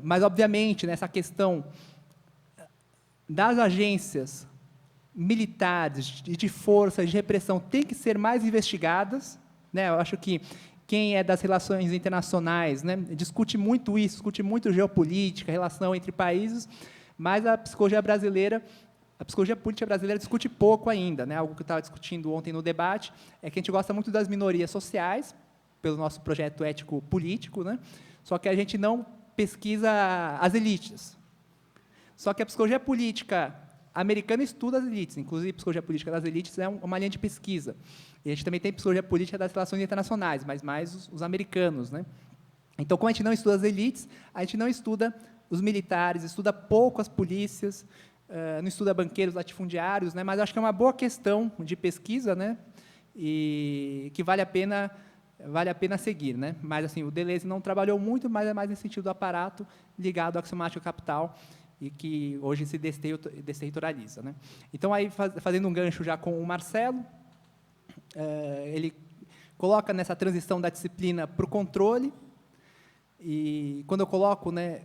Mas, obviamente, nessa questão das agências militares e de forças de repressão têm que ser mais investigadas, né? Eu acho que quem é das relações internacionais, né, discute muito isso, discute muito geopolítica, relação entre países, mas a psicologia política brasileira discute pouco ainda, né? Algo que eu estava discutindo ontem no debate é que a gente gosta muito das minorias sociais, pelo nosso projeto ético-político, né? Só que a gente não pesquisa as elites. Só que a psicologia política americana estuda as elites, inclusive a psicologia política das elites é uma linha de pesquisa. E a gente também tem psicologia política das relações internacionais, mas mais os americanos, né? Então, como a gente não estuda as elites, a gente não estuda os militares, estuda pouco as polícias, não estuda banqueiros latifundiários, né? Mas acho que é uma boa questão de pesquisa, né? E que vale a pena seguir, né? Mas assim, o Deleuze não trabalhou muito, mas é mais nesse sentido do aparato ligado à axiomática capital e que hoje se desterritorializa, né? Então, aí, fazendo um gancho já com o Marcelo, ele coloca nessa transição da disciplina para o controle, e quando eu coloco, né,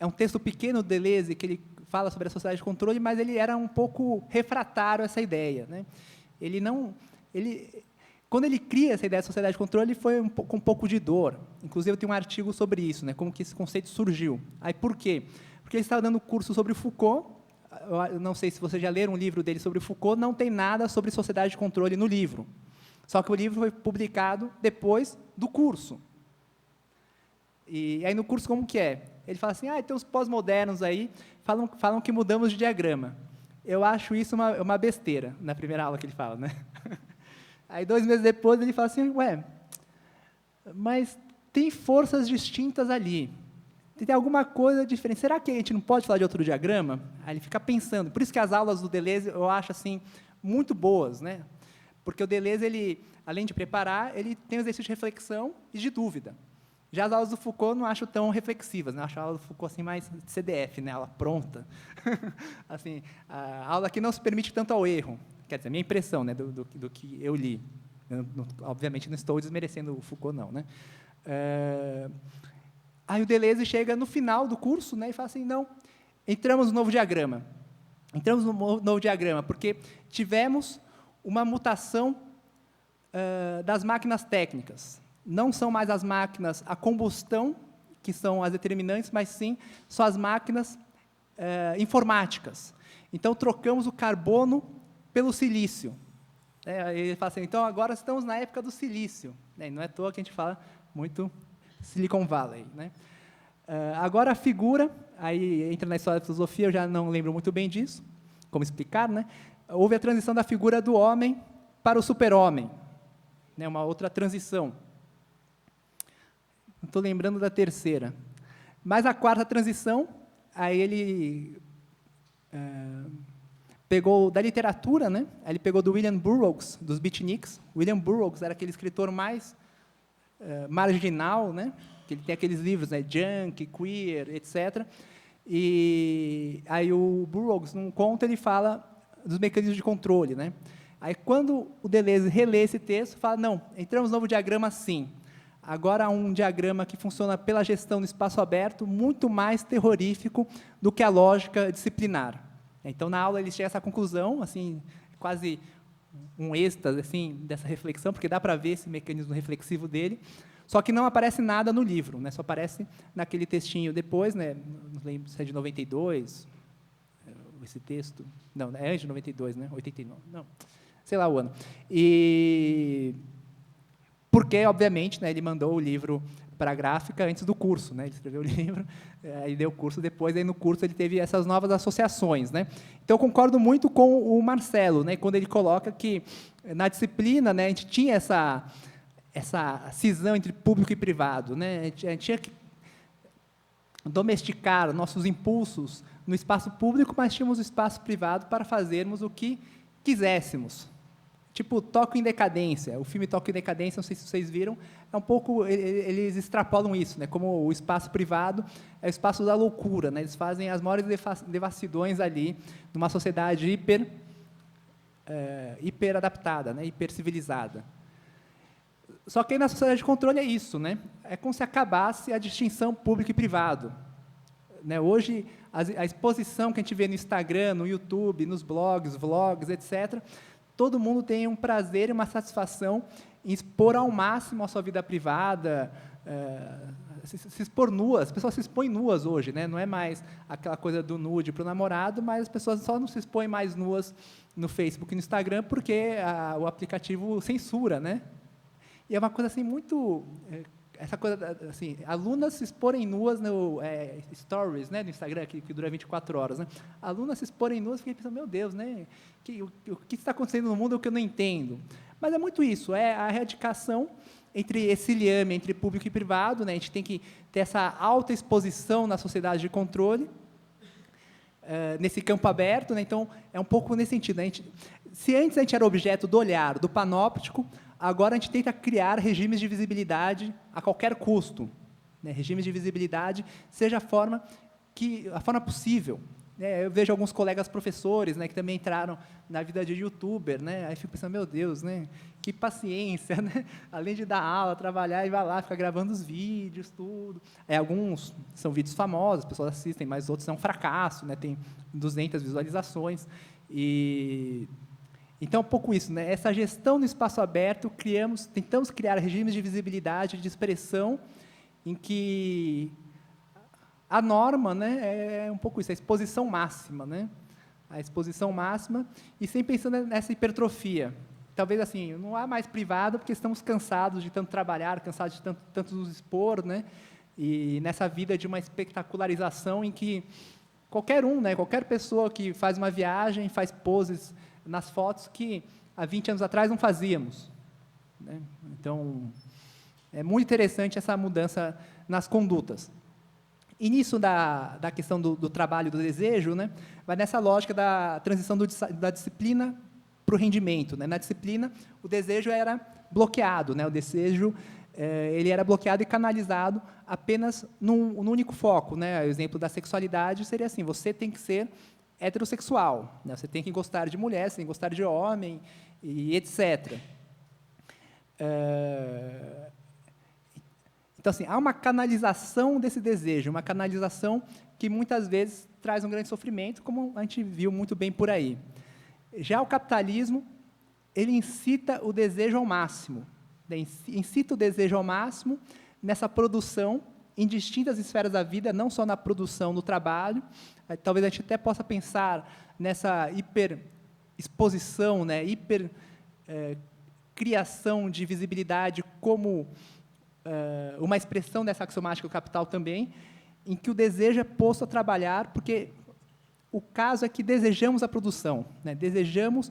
é um texto pequeno do Deleuze, que ele fala sobre a sociedade de controle, mas ele era um pouco refratário a essa ideia, né? Quando ele cria essa ideia de sociedade de controle, foi com um pouco de dor. Inclusive, eu tenho um artigo sobre isso, né, como que esse conceito surgiu. Aí, por quê? Porque ele estava dando curso sobre Foucault. Eu não sei se vocês já leram um livro dele sobre Foucault, não tem nada sobre sociedade de controle no livro. Só que o livro foi publicado depois do curso. E aí, no curso, como que é? Ele fala assim, tem os pós-modernos aí, falam que mudamos de diagrama. Eu acho isso uma besteira, na primeira aula que ele fala, né? Aí, 2 meses depois, ele fala assim, mas tem forças distintas ali. Tem alguma coisa diferente. Será que a gente não pode falar de outro diagrama? Aí ele fica pensando. Por isso que as aulas do Deleuze eu acho assim, muito boas, né? Porque o Deleuze, ele, além de preparar, ele tem um exercício de reflexão e de dúvida. Já as aulas do Foucault não acho tão reflexivas, né? Eu acho a aula do Foucault assim, mais CDF, né? Aula pronta. Assim, a aula que não se permite tanto ao erro. Quer dizer, a minha impressão, né, do que eu li. Obviamente, não estou desmerecendo o Foucault, não, né? Aí o Deleuze chega no final do curso, né, e fala assim, não, entramos no novo diagrama. Entramos no novo diagrama, porque tivemos uma mutação das máquinas técnicas. Não são mais as máquinas a combustão, que são as determinantes, mas sim só as máquinas informáticas. Então, trocamos o carbono pelo silício. Ele fala assim, então, agora estamos na época do silício. Não é à toa que a gente fala muito Silicon Valley, né? Agora a figura, aí entra na história da filosofia, eu já não lembro muito bem disso, como explicar, né? Houve a transição da figura do homem para o super-homem, né? Uma outra transição. Não estou lembrando da terceira. Mas a quarta transição, aí ele pegou da literatura, né? Ele pegou do William Burroughs, dos Beatniks. William Burroughs era aquele escritor mais marginal, né? Que ele tem aqueles livros, né? Junk, Queer, etc. E aí o Burroughs, num conto, ele fala dos mecanismos de controle, né? Aí quando o Deleuze relê esse texto, fala, não, entramos no novo diagrama sim. Agora há um diagrama que funciona pela gestão do espaço aberto, muito mais terrorífico do que a lógica disciplinar. Então, na aula, ele chega a essa conclusão, assim, quase um êxtase assim, dessa reflexão, porque dá para ver esse mecanismo reflexivo dele, só que não aparece nada no livro, né? Só aparece naquele textinho depois, né? Não lembro se é de 92, esse texto. Não, é de 92, né? 89, não, sei lá o ano. E porque, obviamente, né, ele mandou o livro para a gráfica antes do curso, né? Ele escreveu o livro, aí deu o curso depois, aí no curso ele teve essas novas associações, né? Então, eu concordo muito com o Marcelo, né, quando ele coloca que, na disciplina, né, a gente tinha essa cisão entre público e privado, né? A gente tinha que domesticar nossos impulsos no espaço público, mas tínhamos o espaço privado para fazermos o que quiséssemos. Tipo, Tóquio em Decadência, o filme Tóquio em Decadência, não sei se vocês viram, é um pouco, eles extrapolam isso, né? Como o espaço privado é o espaço da loucura, né? Eles fazem as maiores devassidões ali, numa sociedade hiper adaptada, né? Hiper civilizada. Só que aí na sociedade de controle é isso, né? É como se acabasse a distinção público e privado. Né? Hoje, a exposição que a gente vê no Instagram, no YouTube, nos blogs, vlogs, etc., todo mundo tem um prazer e uma satisfação em expor ao máximo a sua vida privada, se expor nuas. As pessoas se expõem nuas hoje, né? Não é mais aquela coisa do nude para o namorado, mas as pessoas só não se expõem mais nuas no Facebook e no Instagram porque o aplicativo censura, né? E é uma coisa assim muito... essa coisa, assim, alunas se exporem nuas no stories, né, no Instagram, que dura 24 horas, né? Alunas se exporem nuas, fiquei pensando, meu Deus, né? O que está acontecendo no mundo que eu não entendo? Mas é muito isso, é a erradicação entre esse liame, entre público e privado, né? A gente tem que ter essa alta exposição na sociedade de controle, nesse campo aberto, né? Então, é um pouco nesse sentido. Se antes a gente era objeto do olhar, do panóptico, agora a gente tenta criar regimes de visibilidade a qualquer custo, né? Regimes de visibilidade, seja a forma possível. Eu vejo alguns colegas professores, né, que também entraram na vida de youtuber, né? Aí fico pensando, meu Deus, né? Que paciência, né? Além de dar aula, trabalhar e vai lá, ficar gravando os vídeos, tudo. Alguns são vídeos famosos, as pessoas assistem, mas outros são um fracasso, né? Tem 200 visualizações. Então, um pouco isso, né? Essa gestão no espaço aberto, tentamos criar regimes de visibilidade, de expressão, em que a norma, né, é um pouco isso, a exposição máxima, né? A exposição máxima, e sempre pensando nessa hipertrofia. Talvez, assim, não há mais privado, porque estamos cansados de tanto trabalhar, cansados de tanto nos expor, né? E nessa vida de uma espetacularização em que qualquer um, né, qualquer pessoa que faz uma viagem, faz poses nas fotos que há 20 anos atrás não fazíamos, né? Então, é muito interessante essa mudança nas condutas. E nisso da questão do trabalho, do desejo, né, vai nessa lógica da transição da disciplina para o rendimento, né? Na disciplina, o desejo era bloqueado, né? O desejo ele era bloqueado e canalizado apenas num único foco, né? O exemplo da sexualidade seria assim, você tem que ser heterossexual, né? Você tem que gostar de mulher, você tem que gostar de homem, e etc. Então, assim, há uma canalização desse desejo, uma canalização que muitas vezes traz um grande sofrimento, como a gente viu muito bem por aí. Já o capitalismo, ele incita o desejo ao máximo, né? Incita o desejo ao máximo nessa produção em distintas esferas da vida, não só na produção no trabalho. Talvez a gente até possa pensar nessa hiperexposição, né? Criação de visibilidade como uma expressão dessa axiomática do capital também, em que o desejo é posto a trabalhar, porque o caso é que desejamos a produção, né? Desejamos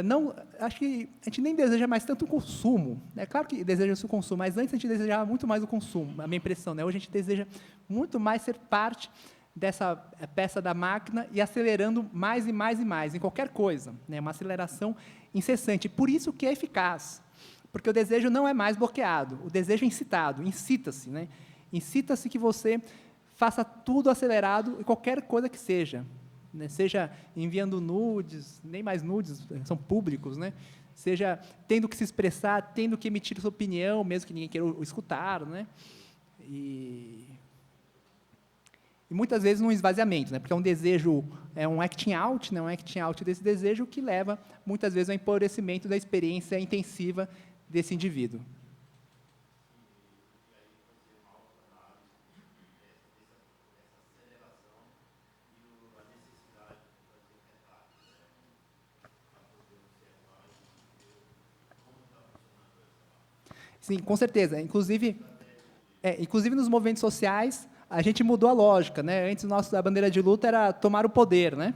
não, acho que a gente nem deseja mais tanto o consumo. É claro que deseja-se o consumo, mas antes a gente desejava muito mais o consumo, a minha impressão. Né? Hoje a gente deseja muito mais ser parte dessa peça da máquina e acelerando mais e mais e mais, em qualquer coisa. Né? Uma aceleração incessante. Por isso que é eficaz, porque o desejo não é mais bloqueado, o desejo é incitado, incita-se. Né? Incita-se que você faça tudo acelerado, em qualquer coisa que seja. Né, seja enviando nudes, nem mais nudes, são públicos, né? Seja tendo que se expressar, tendo que emitir sua opinião, mesmo que ninguém queira escutar, né? E muitas vezes num esvaziamento, né? Porque é um desejo, é um acting out, né? Um acting out desse desejo que leva, muitas vezes, ao empobrecimento da experiência intensiva desse indivíduo. Sim, com certeza. Inclusive nos movimentos sociais, a gente mudou a lógica. Né? Antes, a bandeira de luta era tomar o poder. Né?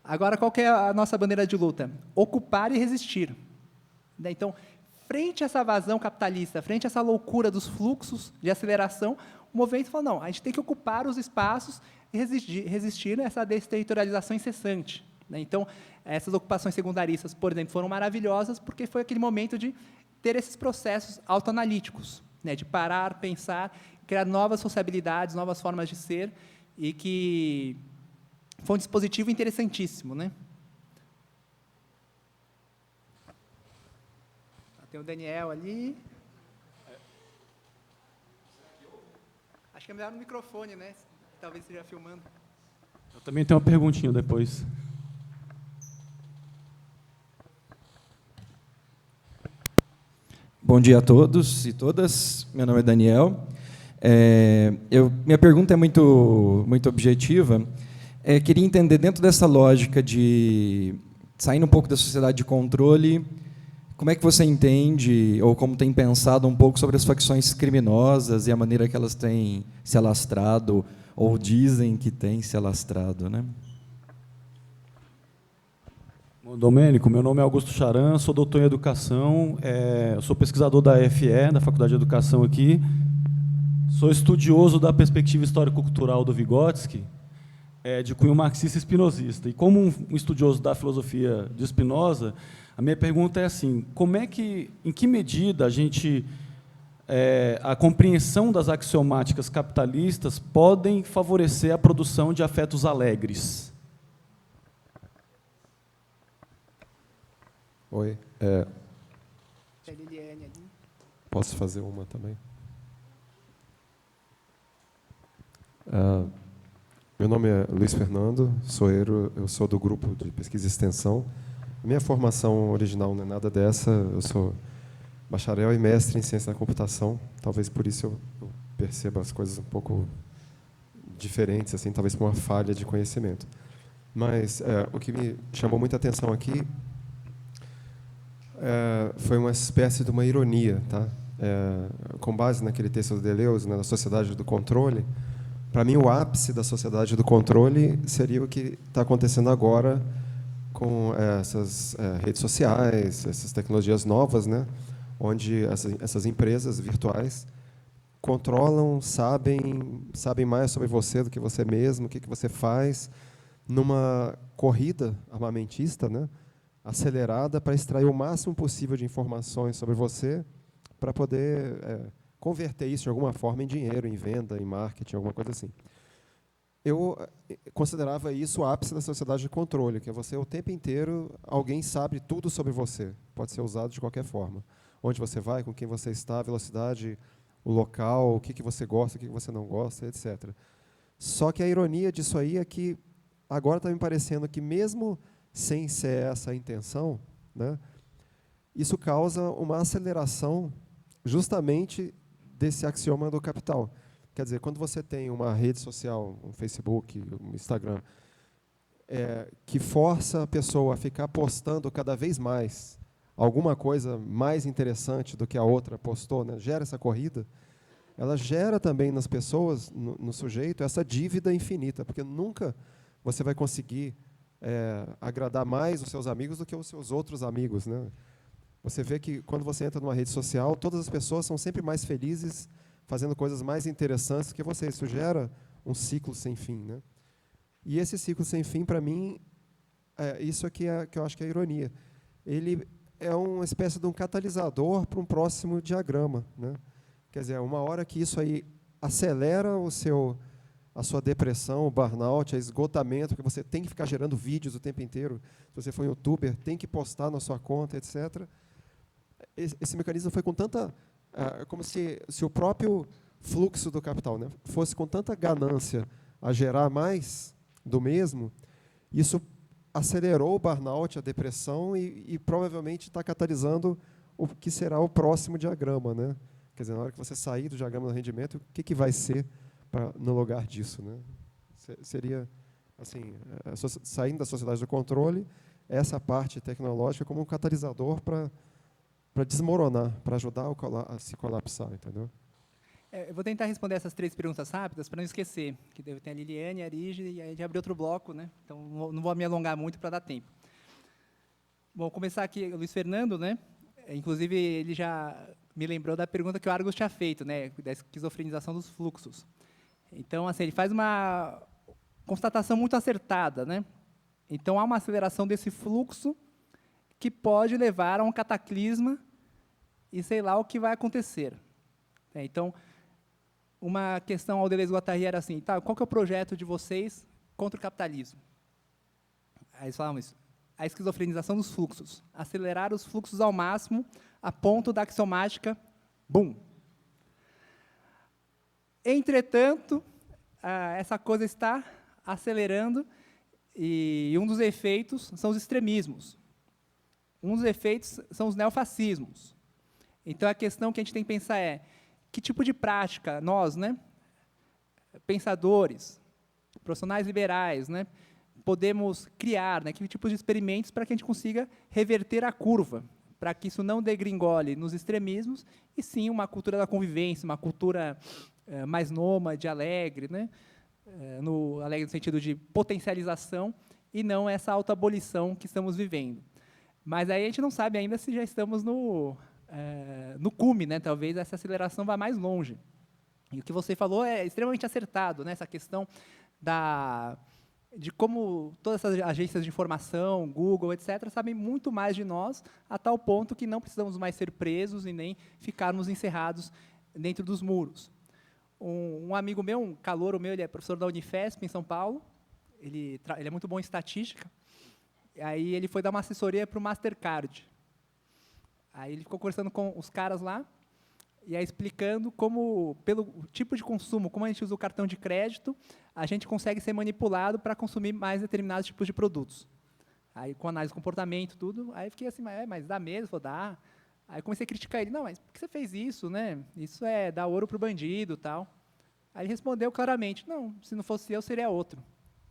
Agora, qual que é a nossa bandeira de luta? Ocupar e resistir. Né? Então, frente a essa vazão capitalista, frente a essa loucura dos fluxos de aceleração, o movimento falou, não, a gente tem que ocupar os espaços e resistir a essa desterritorialização incessante. Né? Então, essas ocupações secundaristas, por exemplo, foram maravilhosas porque foi aquele momento de ter esses processos autoanalíticos, né, de parar, pensar, criar novas sociabilidades, novas formas de ser, e que foi um dispositivo interessantíssimo. Né? Tem o Daniel ali. Acho que é melhor no microfone, né? Talvez esteja filmando. Eu também tenho uma perguntinha depois. Bom dia a todos e todas. Meu nome é Daniel. Minha pergunta é muito objetiva. Queria entender, dentro dessa lógica de saindo um pouco da sociedade de controle, como é que você entende, ou como tem pensado um pouco sobre as facções criminosas e a maneira que elas têm se alastrado, ou dizem que têm se alastrado, né? Domênico, meu nome é Augusto Charan, sou doutor em Educação, sou pesquisador da FE, da Faculdade de Educação aqui, sou estudioso da perspectiva histórico-cultural do Vygotsky, de cunho marxista e espinosista. E como um estudioso da filosofia de Spinoza, a minha pergunta é assim, em que medida a compreensão das axiomáticas capitalistas podem favorecer a produção de afetos alegres? Oi, posso fazer uma também? Meu nome é Luiz Fernando, eu sou do grupo de pesquisa e extensão. Minha formação original não é nada dessa, eu sou bacharel e mestre em ciência da computação, talvez por isso eu perceba as coisas um pouco diferentes, assim, talvez por uma falha de conhecimento. Mas o que me chamou muita atenção aqui foi uma espécie de uma ironia, tá? Com base naquele texto do Deleuze, né, da sociedade do controle. Para mim, o ápice da sociedade do controle seria o que está acontecendo agora com essas redes sociais, essas tecnologias novas, né, onde essas empresas virtuais controlam, sabem mais sobre você do que você mesmo, o que você faz, numa corrida armamentista, né, acelerada para extrair o máximo possível de informações sobre você para poder converter isso de alguma forma em dinheiro, em venda, em marketing, alguma coisa assim. Eu considerava isso o ápice da sociedade de controle, que é você, o tempo inteiro, alguém sabe tudo sobre você, pode ser usado de qualquer forma. Onde você vai, com quem você está, a velocidade, o local, o que você gosta, o que você não gosta, etc. Só que a ironia disso aí é que agora está me parecendo que, mesmo sem ser essa a intenção, né, isso causa uma aceleração justamente desse axioma do capital. Quer dizer, quando você tem uma rede social, um Facebook, um Instagram, que força a pessoa a ficar postando cada vez mais alguma coisa mais interessante do que a outra postou, né, gera essa corrida, ela gera também nas pessoas, no sujeito, essa dívida infinita, porque nunca você vai conseguir agradar mais os seus amigos do que os seus outros amigos, né? Você vê que quando você entra numa rede social, todas as pessoas são sempre mais felizes, fazendo coisas mais interessantes que você. Isso gera um ciclo sem fim, né? E esse ciclo sem fim, para mim, isso aqui que eu acho que é a ironia. Ele é uma espécie de um catalisador para um próximo diagrama, né? Quer dizer, uma hora que isso aí acelera a sua depressão, o burnout, o esgotamento, porque você tem que ficar gerando vídeos o tempo inteiro. Se você for um youtuber, tem que postar na sua conta, etc. Esse mecanismo foi com tanta... como se o próprio fluxo do capital, né, fosse com tanta ganância a gerar mais do mesmo, isso acelerou o burnout, a depressão e provavelmente está catalisando o que será o próximo diagrama, né? Quer dizer, na hora que você sair do diagrama do rendimento, o que vai ser no lugar disso, né? Seria, assim, saindo da sociedade do controle, essa parte tecnológica como um catalisador para desmoronar, para ajudar a se colapsar, entendeu? Eu vou tentar responder essas 3 perguntas rápidas para não esquecer, que deve ter a Liliane, a Arige, e aí a gente abriu outro bloco, né? Então não vou me alongar muito para dar tempo. Bom, começar aqui, o Luiz Fernando, né? Inclusive, ele já me lembrou da pergunta que o Argos tinha feito, né? Da esquizofrenização dos fluxos. Então, assim, ele faz uma constatação muito acertada, né? Então, há uma aceleração desse fluxo que pode levar a um cataclisma e sei lá o que vai acontecer. Então, uma questão ao Deleuze-Guattari era assim, tá, qual que é o projeto de vocês contra o capitalismo? Aí eles falavam isso, a esquizofrenização dos fluxos, acelerar os fluxos ao máximo a ponto da axiomática, bum. Entretanto, essa coisa está acelerando e um dos efeitos são os extremismos. Um dos efeitos são os neofascismos. Então, a questão que a gente tem que pensar é que tipo de prática nós, né, pensadores, profissionais liberais, né, podemos criar, né, que tipo de experimentos para que a gente consiga reverter a curva, para que isso não degringole nos extremismos, e sim uma cultura da convivência, uma cultura mais nômade, alegre, né, alegre no sentido de potencialização, e não essa autoabolição que estamos vivendo. Mas aí a gente não sabe ainda se já estamos no cume, né? Talvez essa aceleração vá mais longe. E o que você falou é extremamente acertado, né? Essa questão de como todas essas agências de informação, Google, etc., sabem muito mais de nós, a tal ponto que não precisamos mais ser presos e nem ficarmos encerrados dentro dos muros. Um amigo meu, um calouro meu, ele é professor da Unifesp, em São Paulo, ele é muito bom em estatística, aí ele foi dar uma assessoria para o Mastercard. Aí ele ficou conversando com os caras lá, e aí explicando como, pelo tipo de consumo, como a gente usa o cartão de crédito, a gente consegue ser manipulado para consumir mais determinados tipos de produtos. Aí, com análise de comportamento, tudo, aí fiquei assim, mas dá mesmo? Vou dar. Aí comecei a criticar ele, não, mas por que você fez isso, né? Isso é dar ouro para o bandido, tal. Aí ele respondeu claramente, não, se não fosse eu, seria outro.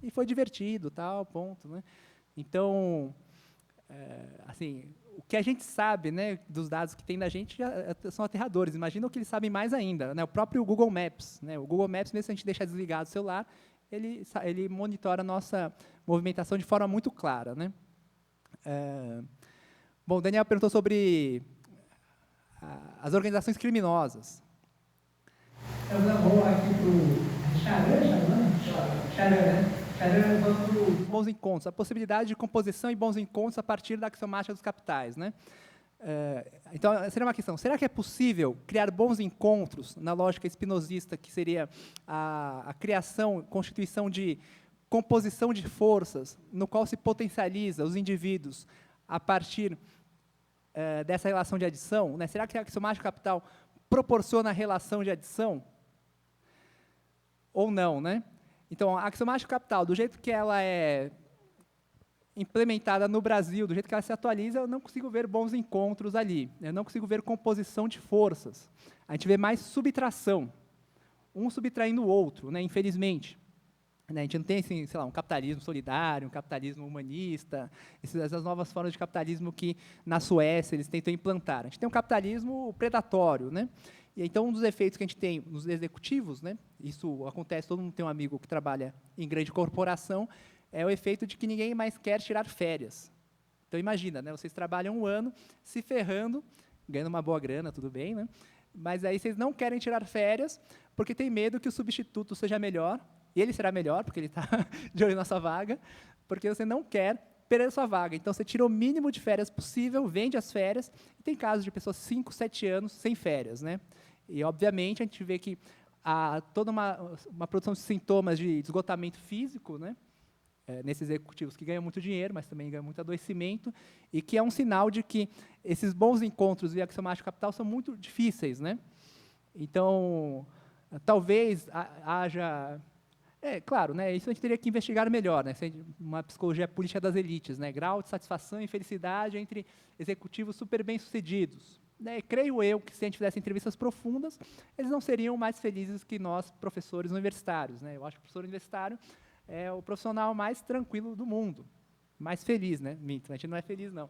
E foi divertido, tal, ponto, né? Então, assim, o que a gente sabe, né, dos dados que tem da gente já são aterradores. Imagina o que eles sabem mais ainda, né? O próprio Google Maps, né? O Google Maps, mesmo se a gente deixar desligado o celular, ele monitora a nossa movimentação de forma muito clara, né? Bom, o Daniel perguntou sobre as organizações criminosas. Eu vou aqui para o Charan, né? Bons encontros, a possibilidade de composição e bons encontros a partir da axiomática dos capitais, né? Então, seria uma questão, será que é possível criar bons encontros na lógica espinosista, que seria a criação, constituição de composição de forças, no qual se potencializa os indivíduos a partir dessa relação de adição, né? Será que a axiomática capital proporciona a relação de adição? Ou não, né? Então, a axiomática capital, do jeito que ela é implementada no Brasil, do jeito que ela se atualiza, eu não consigo ver bons encontros ali. Eu não consigo ver composição de forças. A gente vê mais subtração, um subtraindo o outro, né, infelizmente. A gente não tem, assim, sei lá, um capitalismo solidário, um capitalismo humanista, essas novas formas de capitalismo que, na Suécia, eles tentam implantar. A gente tem um capitalismo predatório, né? E então, um dos efeitos que a gente tem nos executivos, né, isso acontece, todo mundo tem um amigo que trabalha em grande corporação, é o efeito de que ninguém mais quer tirar férias. Então, imagina, né, vocês trabalham um ano se ferrando, ganhando uma boa grana, tudo bem, né? Mas aí vocês não querem tirar férias porque tem medo que o substituto seja melhor, e ele será melhor, porque ele está de olho na sua vaga, porque você não quer perder a sua vaga. Então, você tira o mínimo de férias possível, vende as férias, e tem casos de pessoas 5, 7 anos sem férias, né? E, obviamente, a gente vê que há toda uma produção de sintomas de esgotamento físico, né? Nesses executivos que ganham muito dinheiro, mas também ganham muito adoecimento, e que é um sinal de que esses bons encontros via axiomática capital são muito difíceis, né? Então, talvez haja... claro, né, isso a gente teria que investigar melhor, né, uma psicologia política das elites, né, grau de satisfação e felicidade entre executivos super bem-sucedidos. Né, creio eu que, se a gente fizesse entrevistas profundas, eles não seriam mais felizes que nós, professores universitários. Né? Eu acho que o professor universitário é o profissional mais tranquilo do mundo, mais feliz, né? Minto, a gente não é feliz, não.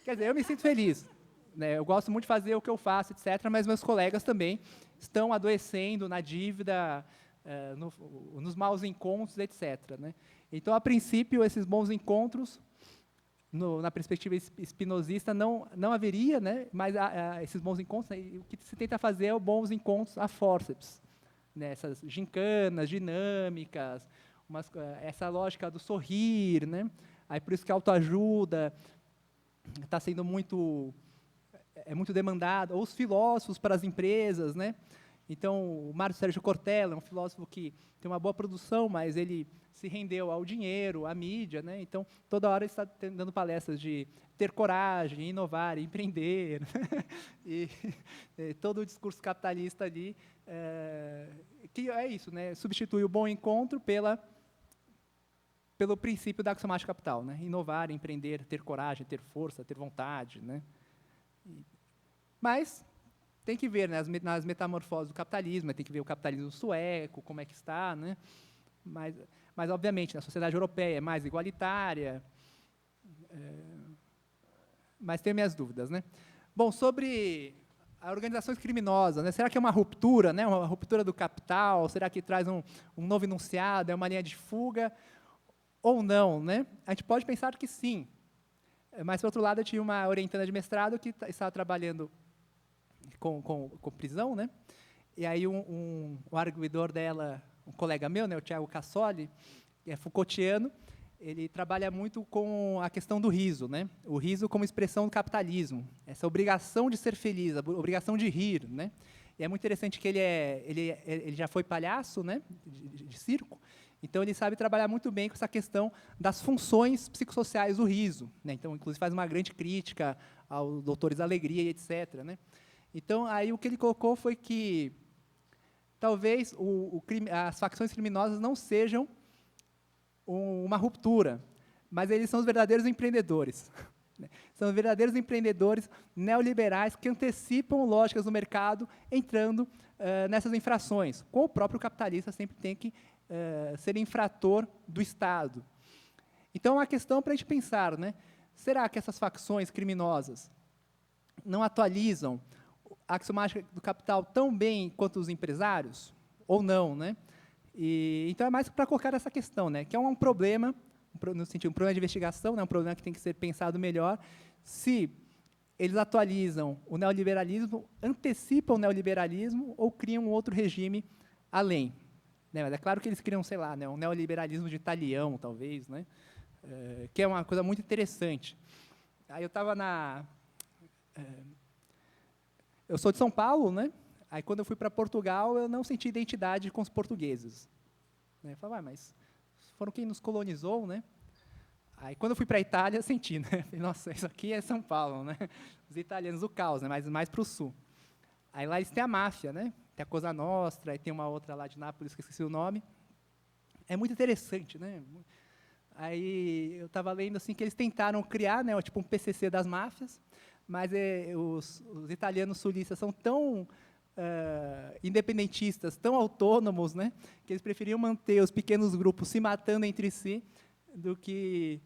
Quer dizer, eu me sinto feliz. Né? Eu gosto muito de fazer o que eu faço, etc., mas meus colegas também estão adoecendo na dívida, nos maus encontros, etc. Né? Então, a princípio, esses bons encontros, na perspectiva espinosista, não haveria, né? Mas esses bons encontros, né? O que se tenta fazer é os bons encontros a fórceps. Né? Essas gincanas, dinâmicas, essa lógica do sorrir, né? Aí por isso que a autoajuda está sendo muito demandada, ou os filósofos para as empresas, né? Então, o Mário Sérgio Cortella é um filósofo que tem uma boa produção, mas ele se rendeu ao dinheiro, à mídia, né? Então, toda hora ele está dando palestras de ter coragem, enovar, empreender, e todo o discurso capitalista ali, que é isso, né? Substitui o bom encontro pelo princípio da axiomática capital, né? Inovar, empreender, ter coragem, ter força, ter vontade, né? Mas tem que ver, né, nas metamorfoses do capitalismo, tem que ver o capitalismo sueco, como é que está, né? Mas obviamente, a sociedade europeia é mais igualitária, mas tenho minhas dúvidas, né? Bom, sobre as organizações criminosas, né? Será que é uma ruptura, né? Uma ruptura do capital? Será que traz um novo enunciado, é uma linha de fuga? Ou não, né? A gente pode pensar que sim. Mas, por outro lado, eu tinha uma orientanda de mestrado que estava trabalhando com prisão, né? E aí um arguidor dela, um colega meu, né, o Thiago Cassoli, que é Foucaultiano, ele trabalha muito com a questão do riso, né? O riso como expressão do capitalismo, essa obrigação de ser feliz, a obrigação de rir, né? E é muito interessante que ele já foi palhaço, né, de circo, então ele sabe trabalhar muito bem com essa questão das funções psicossociais do riso, né? Então, inclusive, faz uma grande crítica aos doutores Alegria e etc., né? Então, aí o que ele colocou foi que talvez as facções criminosas não sejam uma ruptura, mas eles são os verdadeiros empreendedores. São verdadeiros empreendedores neoliberais que antecipam lógicas do mercado entrando nessas infrações. Com o próprio capitalista sempre tem que ser infrator do Estado. Então, é uma questão para a gente pensar, né? Será que essas facções criminosas não atualizam a axiomática do capital tão bem quanto os empresários? Ou não, né? Então, é mais para colocar essa questão, né? Que é um problema, no sentido, um problema de investigação, né? Um problema que tem que ser pensado melhor, se eles atualizam o neoliberalismo, antecipam o neoliberalismo ou criam um outro regime além. Né? Mas é claro que eles criam, sei lá, né? Um neoliberalismo de Italião, talvez, né? Que é uma coisa muito interessante. Aí eu estava eu sou de São Paulo, né? Aí, quando eu fui para Portugal, eu não senti identidade com os portugueses. Né? Eu falei, mas foram quem nos colonizou, né? Aí, quando eu fui para a Itália, eu senti, né? Falei, nossa, isso aqui é São Paulo, né? Os italianos, o caos, né? Mas mais para o sul. Aí, lá eles têm a máfia, né? Tem a Cosa Nostra, aí tem uma outra lá de Nápoles, que eu esqueci o nome. É muito interessante, né? Aí, eu estava lendo assim, que eles tentaram criar, né, tipo um PCC das máfias, mas os italianos sulistas são tão independentistas, tão autônomos, né, que eles preferiam manter os pequenos grupos se matando entre si do que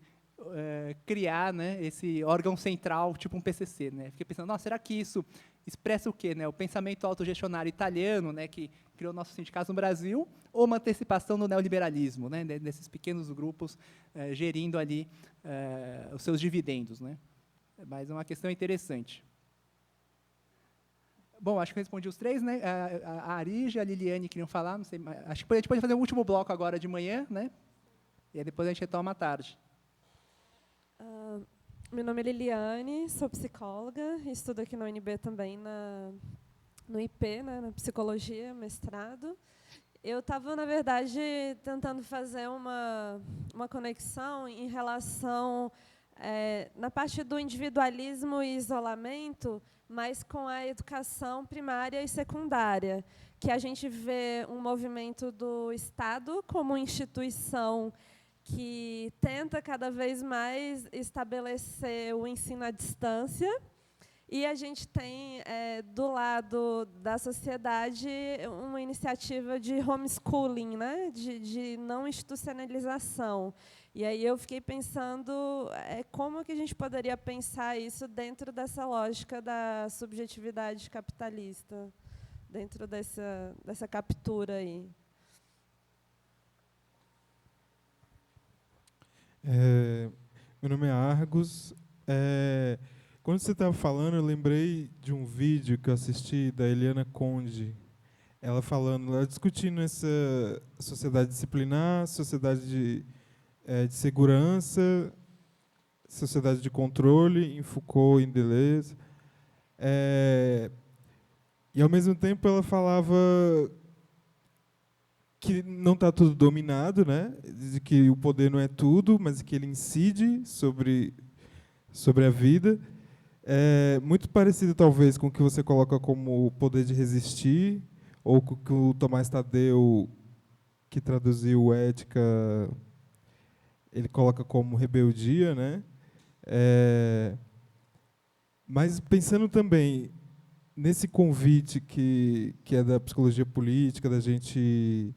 criar, né, esse órgão central, tipo um PCC. Né. Fiquei pensando, nossa, será que isso expressa o quê? Né? O pensamento autogestionário italiano, né, que criou nossos sindicatos no Brasil, ou uma antecipação do neoliberalismo, né, desses pequenos grupos gerindo ali os seus dividendos, né? Mas é uma questão interessante. Bom, acho que eu respondi os três, né? A Arija e a Liliane queriam falar, não sei, acho que a gente pode fazer o último bloco agora de manhã, né? E aí depois a gente retoma à tarde. Meu nome é Liliane, sou psicóloga, estudo aqui na UNB também no IP, né, na psicologia, mestrado. Eu estava, na verdade, tentando fazer uma conexão em relação na parte do individualismo e isolamento, mas com a educação primária e secundária, que a gente vê um movimento do Estado como instituição que tenta cada vez mais estabelecer o ensino à distância, e a gente tem, do lado da sociedade, uma iniciativa de homeschooling, né? de não institucionalização. E aí eu fiquei pensando como que a gente poderia pensar isso dentro dessa lógica da subjetividade capitalista, dentro dessa captura aí. Meu nome é Argos. Quando você estava falando, eu lembrei de um vídeo que eu assisti da Eliana Conde. Ela discutindo essa sociedade disciplinar, sociedade de segurança, sociedade de controle, em Foucault, em Deleuze. E, ao mesmo tempo, ela falava que não está tudo dominado, né? De que o poder não é tudo, mas que ele incide sobre a vida. Muito parecido, talvez, com o que você coloca como o poder de resistir, ou com o que o Tomás Tadeu, que traduziu Ética, ele coloca como rebeldia, né? Mas pensando também nesse convite que é da psicologia política, da gente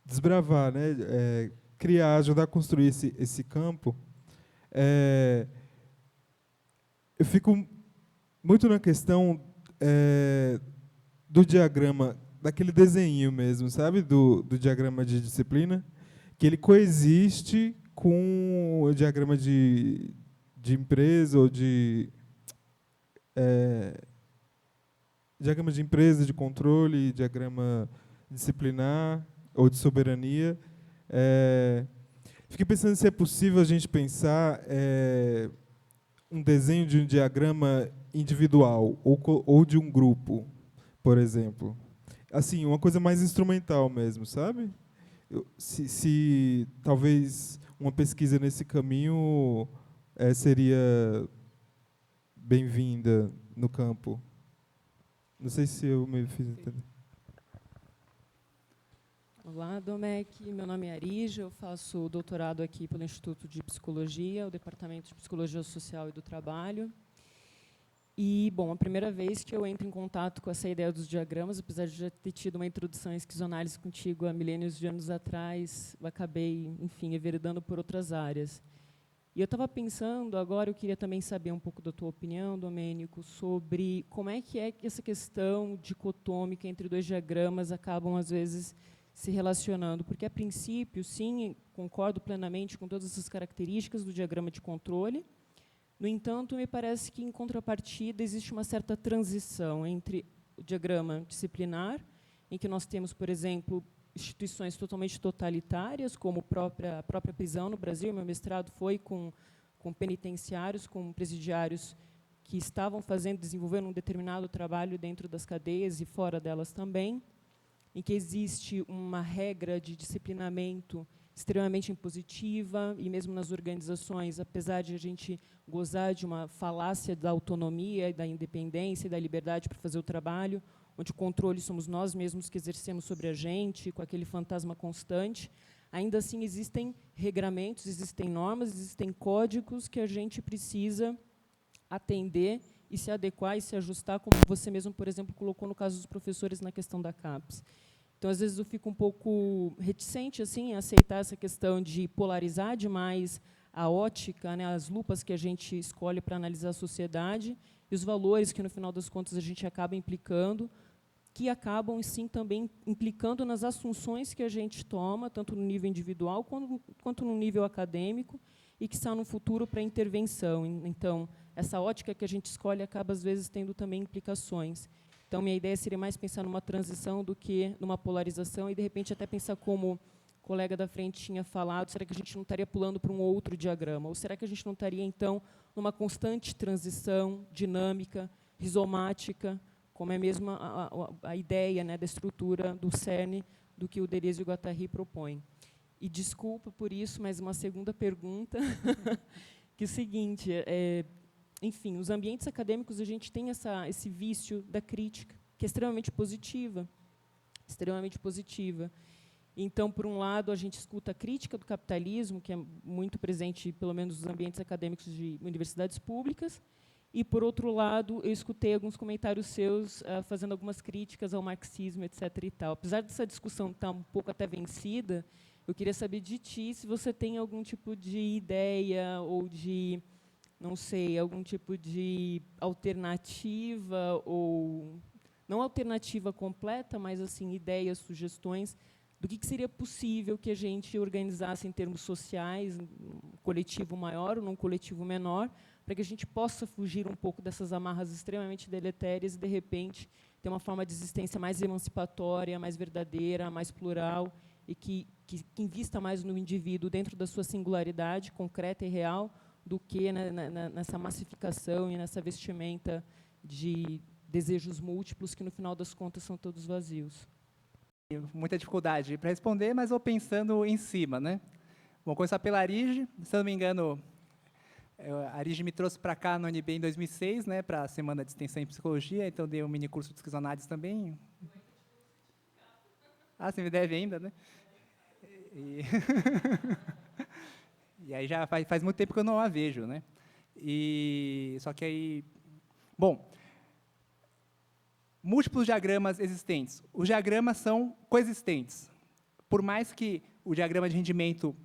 desbravar, né? Criar, ajudar a construir esse campo, eu fico muito na questão do diagrama, daquele desenho mesmo, sabe? Do diagrama de disciplina, que ele coexiste com o diagrama de empresa ou diagrama de empresa, de controle, diagrama disciplinar ou de soberania. Fiquei pensando se é possível a gente pensar um desenho de um diagrama individual ou de um grupo, por exemplo. Assim, uma coisa mais instrumental mesmo, sabe? Se talvez uma pesquisa nesse caminho seria bem-vinda no campo. Não sei se eu me fiz entender. Olá, Domecq. Meu nome é Arija, eu faço doutorado aqui pelo Instituto de Psicologia, o Departamento de Psicologia Social e do Trabalho. E, bom, a primeira vez que eu entro em contato com essa ideia dos diagramas, apesar de já ter tido uma introdução em esquizoanálise contigo há milênios de anos atrás, eu acabei, enfim, enveredando por outras áreas. E eu estava pensando, agora eu queria também saber um pouco da tua opinião, Domênico, sobre como é que essa questão dicotômica entre dois diagramas acabam, às vezes, se relacionando. Porque, a princípio, sim, concordo plenamente com todas essas características do diagrama de controle. No entanto, me parece que, em contrapartida, existe uma certa transição entre o diagrama disciplinar, em que nós temos, por exemplo, instituições totalmente totalitárias, como a própria prisão no Brasil. Meu mestrado foi com penitenciários, com presidiários que estavam desenvolvendo um determinado trabalho dentro das cadeias e fora delas também, em que existe uma regra de disciplinamento extremamente impositiva, e mesmo nas organizações, apesar de a gente gozar de uma falácia da autonomia, da independência e da liberdade para fazer o trabalho, onde o controle somos nós mesmos que exercemos sobre a gente, com aquele fantasma constante, ainda assim existem regramentos, existem normas, existem códigos que a gente precisa atender e se adequar e se ajustar, como você mesmo, por exemplo, colocou no caso dos professores na questão da CAPES. Então, às vezes, eu fico um pouco reticente assim, a aceitar essa questão de polarizar demais a ótica, né, as lupas que a gente escolhe para analisar a sociedade, e os valores que, no final das contas, a gente acaba implicando, que acabam, sim, também implicando nas assunções que a gente toma, tanto no nível individual quanto no nível acadêmico, e que está no futuro para intervenção. Então, essa ótica que a gente escolhe acaba, às vezes, tendo também implicações. Então, minha ideia seria mais pensar numa transição do que numa polarização e, de repente, até pensar como o colega da frente tinha falado, será que a gente não estaria pulando para um outro diagrama? Ou será que a gente não estaria, então, numa constante transição dinâmica, rizomática, como é mesmo a ideia, né, da estrutura do CERN, do que o Deleuze e o Guattari propõem? E desculpa por isso, mas uma segunda pergunta, que é o seguinte, enfim, os ambientes acadêmicos, a gente tem esse vício da crítica, que é extremamente positiva, extremamente positiva. Então, por um lado, a gente escuta a crítica do capitalismo, que é muito presente, pelo menos, nos ambientes acadêmicos de universidades públicas, e, por outro lado, eu escutei alguns comentários seus fazendo algumas críticas ao marxismo, etc. e tal. Apesar dessa discussão estar um pouco até vencida, eu queria saber de ti se você tem algum tipo de ideia ou de, não sei, algum tipo de alternativa, ou não alternativa completa, mas assim, ideias, sugestões, do que seria possível que a gente organizasse em termos sociais, um coletivo maior ou num coletivo menor, para que a gente possa fugir um pouco dessas amarras extremamente deletérias e, de repente, ter uma forma de existência mais emancipatória, mais verdadeira, mais plural, e que invista mais no indivíduo dentro da sua singularidade concreta e real, do que nessa massificação e nessa vestimenta de desejos múltiplos que, no final das contas, são todos vazios. Muita dificuldade para responder, mas vou pensando em cima, né? Vou começar pela Arige. Se eu não me engano, a Arige me trouxe para cá no UNB em 2006, né, para a Semana de Extensão em Psicologia, então dei um mini curso de esquizoanálise também. Ah, você me deve ainda, né? E aí já faz muito tempo que eu não a vejo, né? Só que aí... Bom, múltiplos diagramas existentes. Os diagramas são coexistentes. Por mais que o diagrama de rendimento,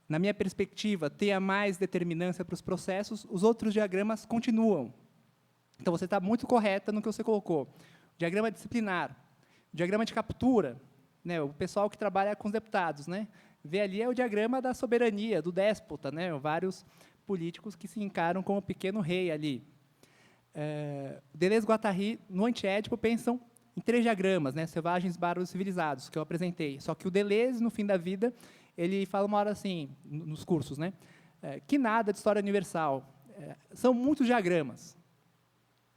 na minha perspectiva, tenha mais determinância para os processos, os outros diagramas continuam. Então, você está muito correta no que você colocou. O diagrama disciplinar, o diagrama de captura, né, o pessoal que trabalha com os deputados, né, vê ali é o diagrama da soberania, do déspota, né, vários políticos que se encaram como pequeno rei ali. Deleuze e Guattari, no Antiédipo, pensam em 3 diagramas, né, selvagens, bárbaros e civilizados, que eu apresentei. Só que o Deleuze, no fim da vida, ele fala uma hora assim, nos cursos, né, que nada de história universal. São muitos diagramas,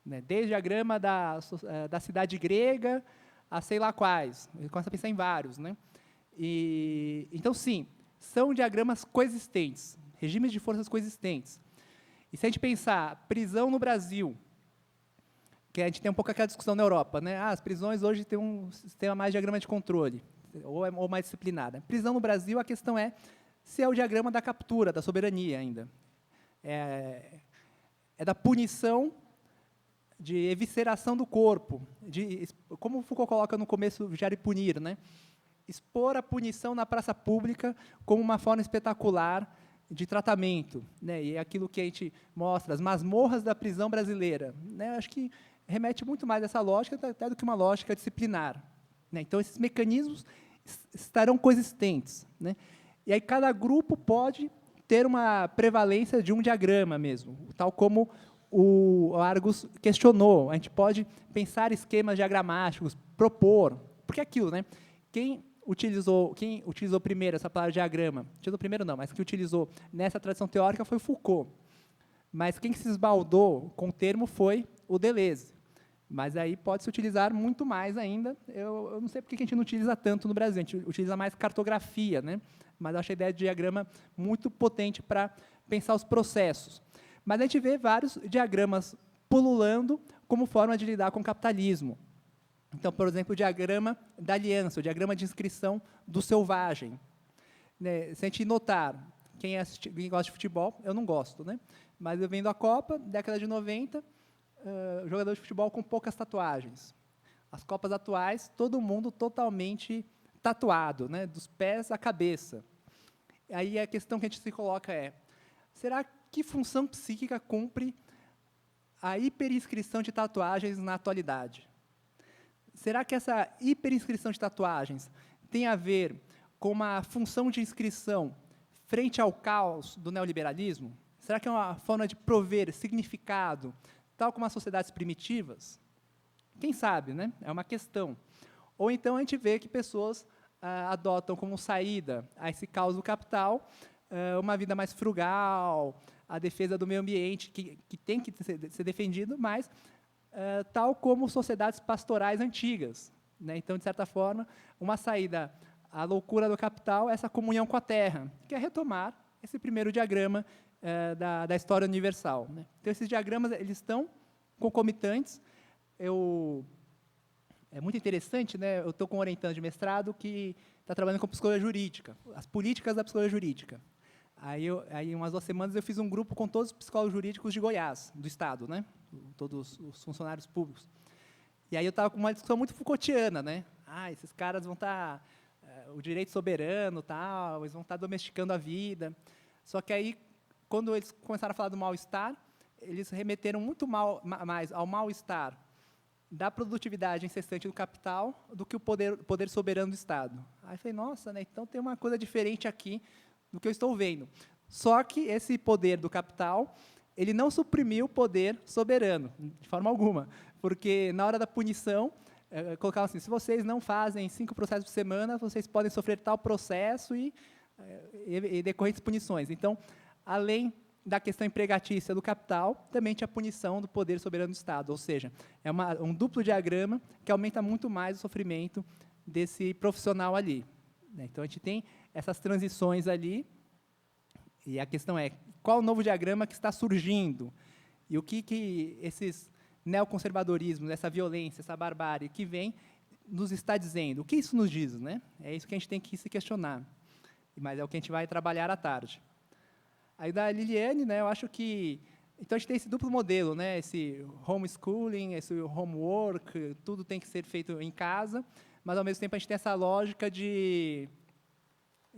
né, desde o diagrama da cidade grega a sei lá quais. Ele começa a pensar em vários, né? Então, sim, são diagramas coexistentes, regimes de forças coexistentes. E se a gente pensar prisão no Brasil, que a gente tem um pouco aquela discussão na Europa, né? As prisões hoje têm um sistema mais de diagrama de controle, ou mais disciplinada. Prisão no Brasil, a questão é se é o diagrama da captura, da soberania ainda. É da punição, de evisceração do corpo, como o Foucault coloca no começo, vigiar e punir, né? Expor a punição na praça pública como uma forma espetacular de tratamento, né? E é aquilo que a gente mostra, as masmorras da prisão brasileira, né? Acho que remete muito mais a essa lógica até do que uma lógica disciplinar, né? Então, esses mecanismos estarão coexistentes, né? E aí cada grupo pode ter uma prevalência de um diagrama mesmo, tal como o Argus questionou. A gente pode pensar esquemas diagramáticos, propor, porque é aquilo, né? Quem utilizou primeiro essa palavra diagrama, utilizou primeiro não, mas que utilizou nessa tradição teórica foi Foucault. Mas quem se esbaldou com o termo foi o Deleuze. Mas aí pode se utilizar muito mais ainda. Eu não sei por que a gente não utiliza tanto no Brasil, a gente utiliza mais cartografia, né? Mas eu acho a ideia de diagrama muito potente para pensar os processos. Mas a gente vê vários diagramas pululando como forma de lidar com o capitalismo. Então, por exemplo, o diagrama da aliança, o diagrama de inscrição do selvagem. Né, se a gente notar, quem gosta de futebol, eu não gosto, né? Mas eu vendo a Copa, década de 90, jogador de futebol com poucas tatuagens. As Copas atuais, todo mundo totalmente tatuado, né? Dos pés à cabeça. Aí a questão que a gente se coloca é, será que função psíquica cumpre a hiperinscrição de tatuagens na atualidade. Será que essa hiperinscrição de tatuagens tem a ver com uma função de inscrição frente ao caos do neoliberalismo? Será que é uma forma de prover significado, tal como as sociedades primitivas? Quem sabe, né? É uma questão. Ou então a gente vê que pessoas adotam como saída a esse caos do capital uma vida mais frugal, a defesa do meio ambiente, que tem que ser defendido, mas tal como sociedades pastorais antigas, né? Então, de certa forma, uma saída à loucura do capital é essa comunhão com a terra, que é retomar esse primeiro diagrama da história universal, né? Então, esses diagramas eles estão concomitantes. É muito interessante, né? Eu estou com um orientando de mestrado que está trabalhando com psicologia jurídica, as políticas da psicologia jurídica. Aí, umas 2 semanas, eu fiz um grupo com todos os psicólogos jurídicos de Goiás, do Estado, né? Todos os funcionários públicos. E aí eu estava com uma discussão muito Foucaultiana, né? Esses caras vão estar... o direito soberano, tal, eles vão estar domesticando a vida. Só que aí, quando eles começaram a falar do mal-estar, eles remeteram muito mais ao mal-estar da produtividade incessante do capital do que o poder soberano do Estado. Aí eu falei, nossa, né, então tem uma coisa diferente aqui do que eu estou vendo. Só que esse poder do capital, ele não suprimiu o poder soberano, de forma alguma, porque na hora da punição, colocavam assim, se vocês não fazem 5 processos por semana, vocês podem sofrer tal processo e decorrentes punições. Então, além da questão empregatícia do capital, também tinha a punição do poder soberano do Estado, ou seja, é um duplo diagrama que aumenta muito mais o sofrimento desse profissional ali. Então, a gente tem essas transições ali, e a questão é, qual o novo diagrama que está surgindo? E o que esses neoconservadorismos, essa violência, essa barbárie que vem, nos está dizendo? O que isso nos diz, né? É isso que a gente tem que se questionar. Mas é o que a gente vai trabalhar à tarde. Aí, da Liliane, né, eu acho que... Então, a gente tem esse duplo modelo, né? Esse homeschooling, esse homework, tudo tem que ser feito em casa, mas, ao mesmo tempo, a gente tem essa lógica de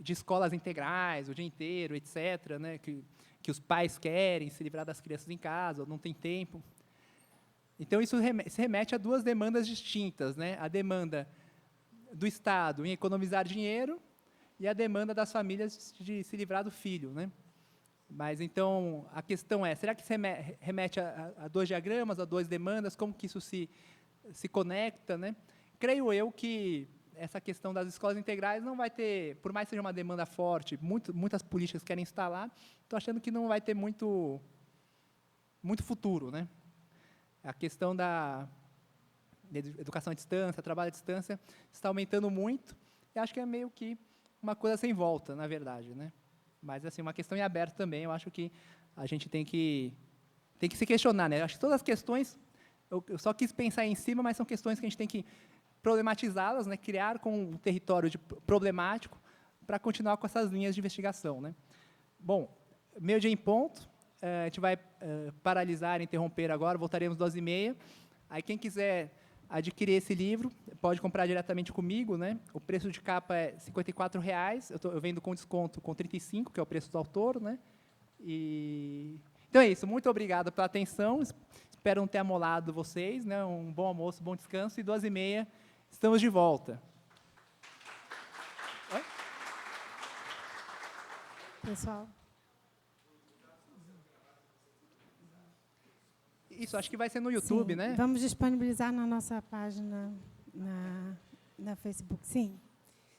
escolas integrais, o dia inteiro, etc., né? Que os pais querem se livrar das crianças em casa, ou não tem tempo. Então, isso se remete a 2 demandas distintas, né? A demanda do Estado em economizar dinheiro e a demanda das famílias de se livrar do filho, né? Mas, então, a questão é, será que se remete a 2 diagramas, a 2 demandas? Como que isso se conecta, né? Creio eu que essa questão das escolas integrais não vai ter, por mais que seja uma demanda forte, muitas políticas querem instalar, estou achando que não vai ter muito futuro, né? A questão da educação à distância, trabalho à distância, está aumentando muito, e acho que é meio que uma coisa sem volta, na verdade, né? Mas, assim, uma questão em aberto também, eu acho que a gente tem que se questionar, né? Acho que todas as questões, eu só quis pensar em cima, mas são questões que a gente tem que problematizá-las, né? Criar com um território problemático para continuar com essas linhas de investigação, né? Bom, 12:00 em ponto, a gente vai paralisar, interromper agora, voltaremos 12:30. Aí, quem quiser adquirir esse livro, pode comprar diretamente comigo, né? O preço de capa é R$ 54,00, eu vendo com desconto com 35, que é o preço do autor, né? Então é isso, muito obrigado pela atenção, espero não ter amolado vocês, né? Um bom almoço, bom descanso, e 12:30 estamos de volta. Oi? Pessoal. Isso, acho que vai ser no YouTube, sim, né? Vamos disponibilizar na nossa página na Facebook. Sim.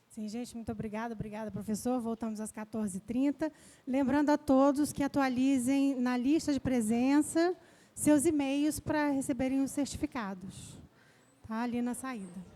Sim, gente, muito obrigada. Obrigada, professor. Voltamos às 14h30. Lembrando a todos que atualizem na lista de presença seus e-mails para receberem os certificados. Tá ali na saída.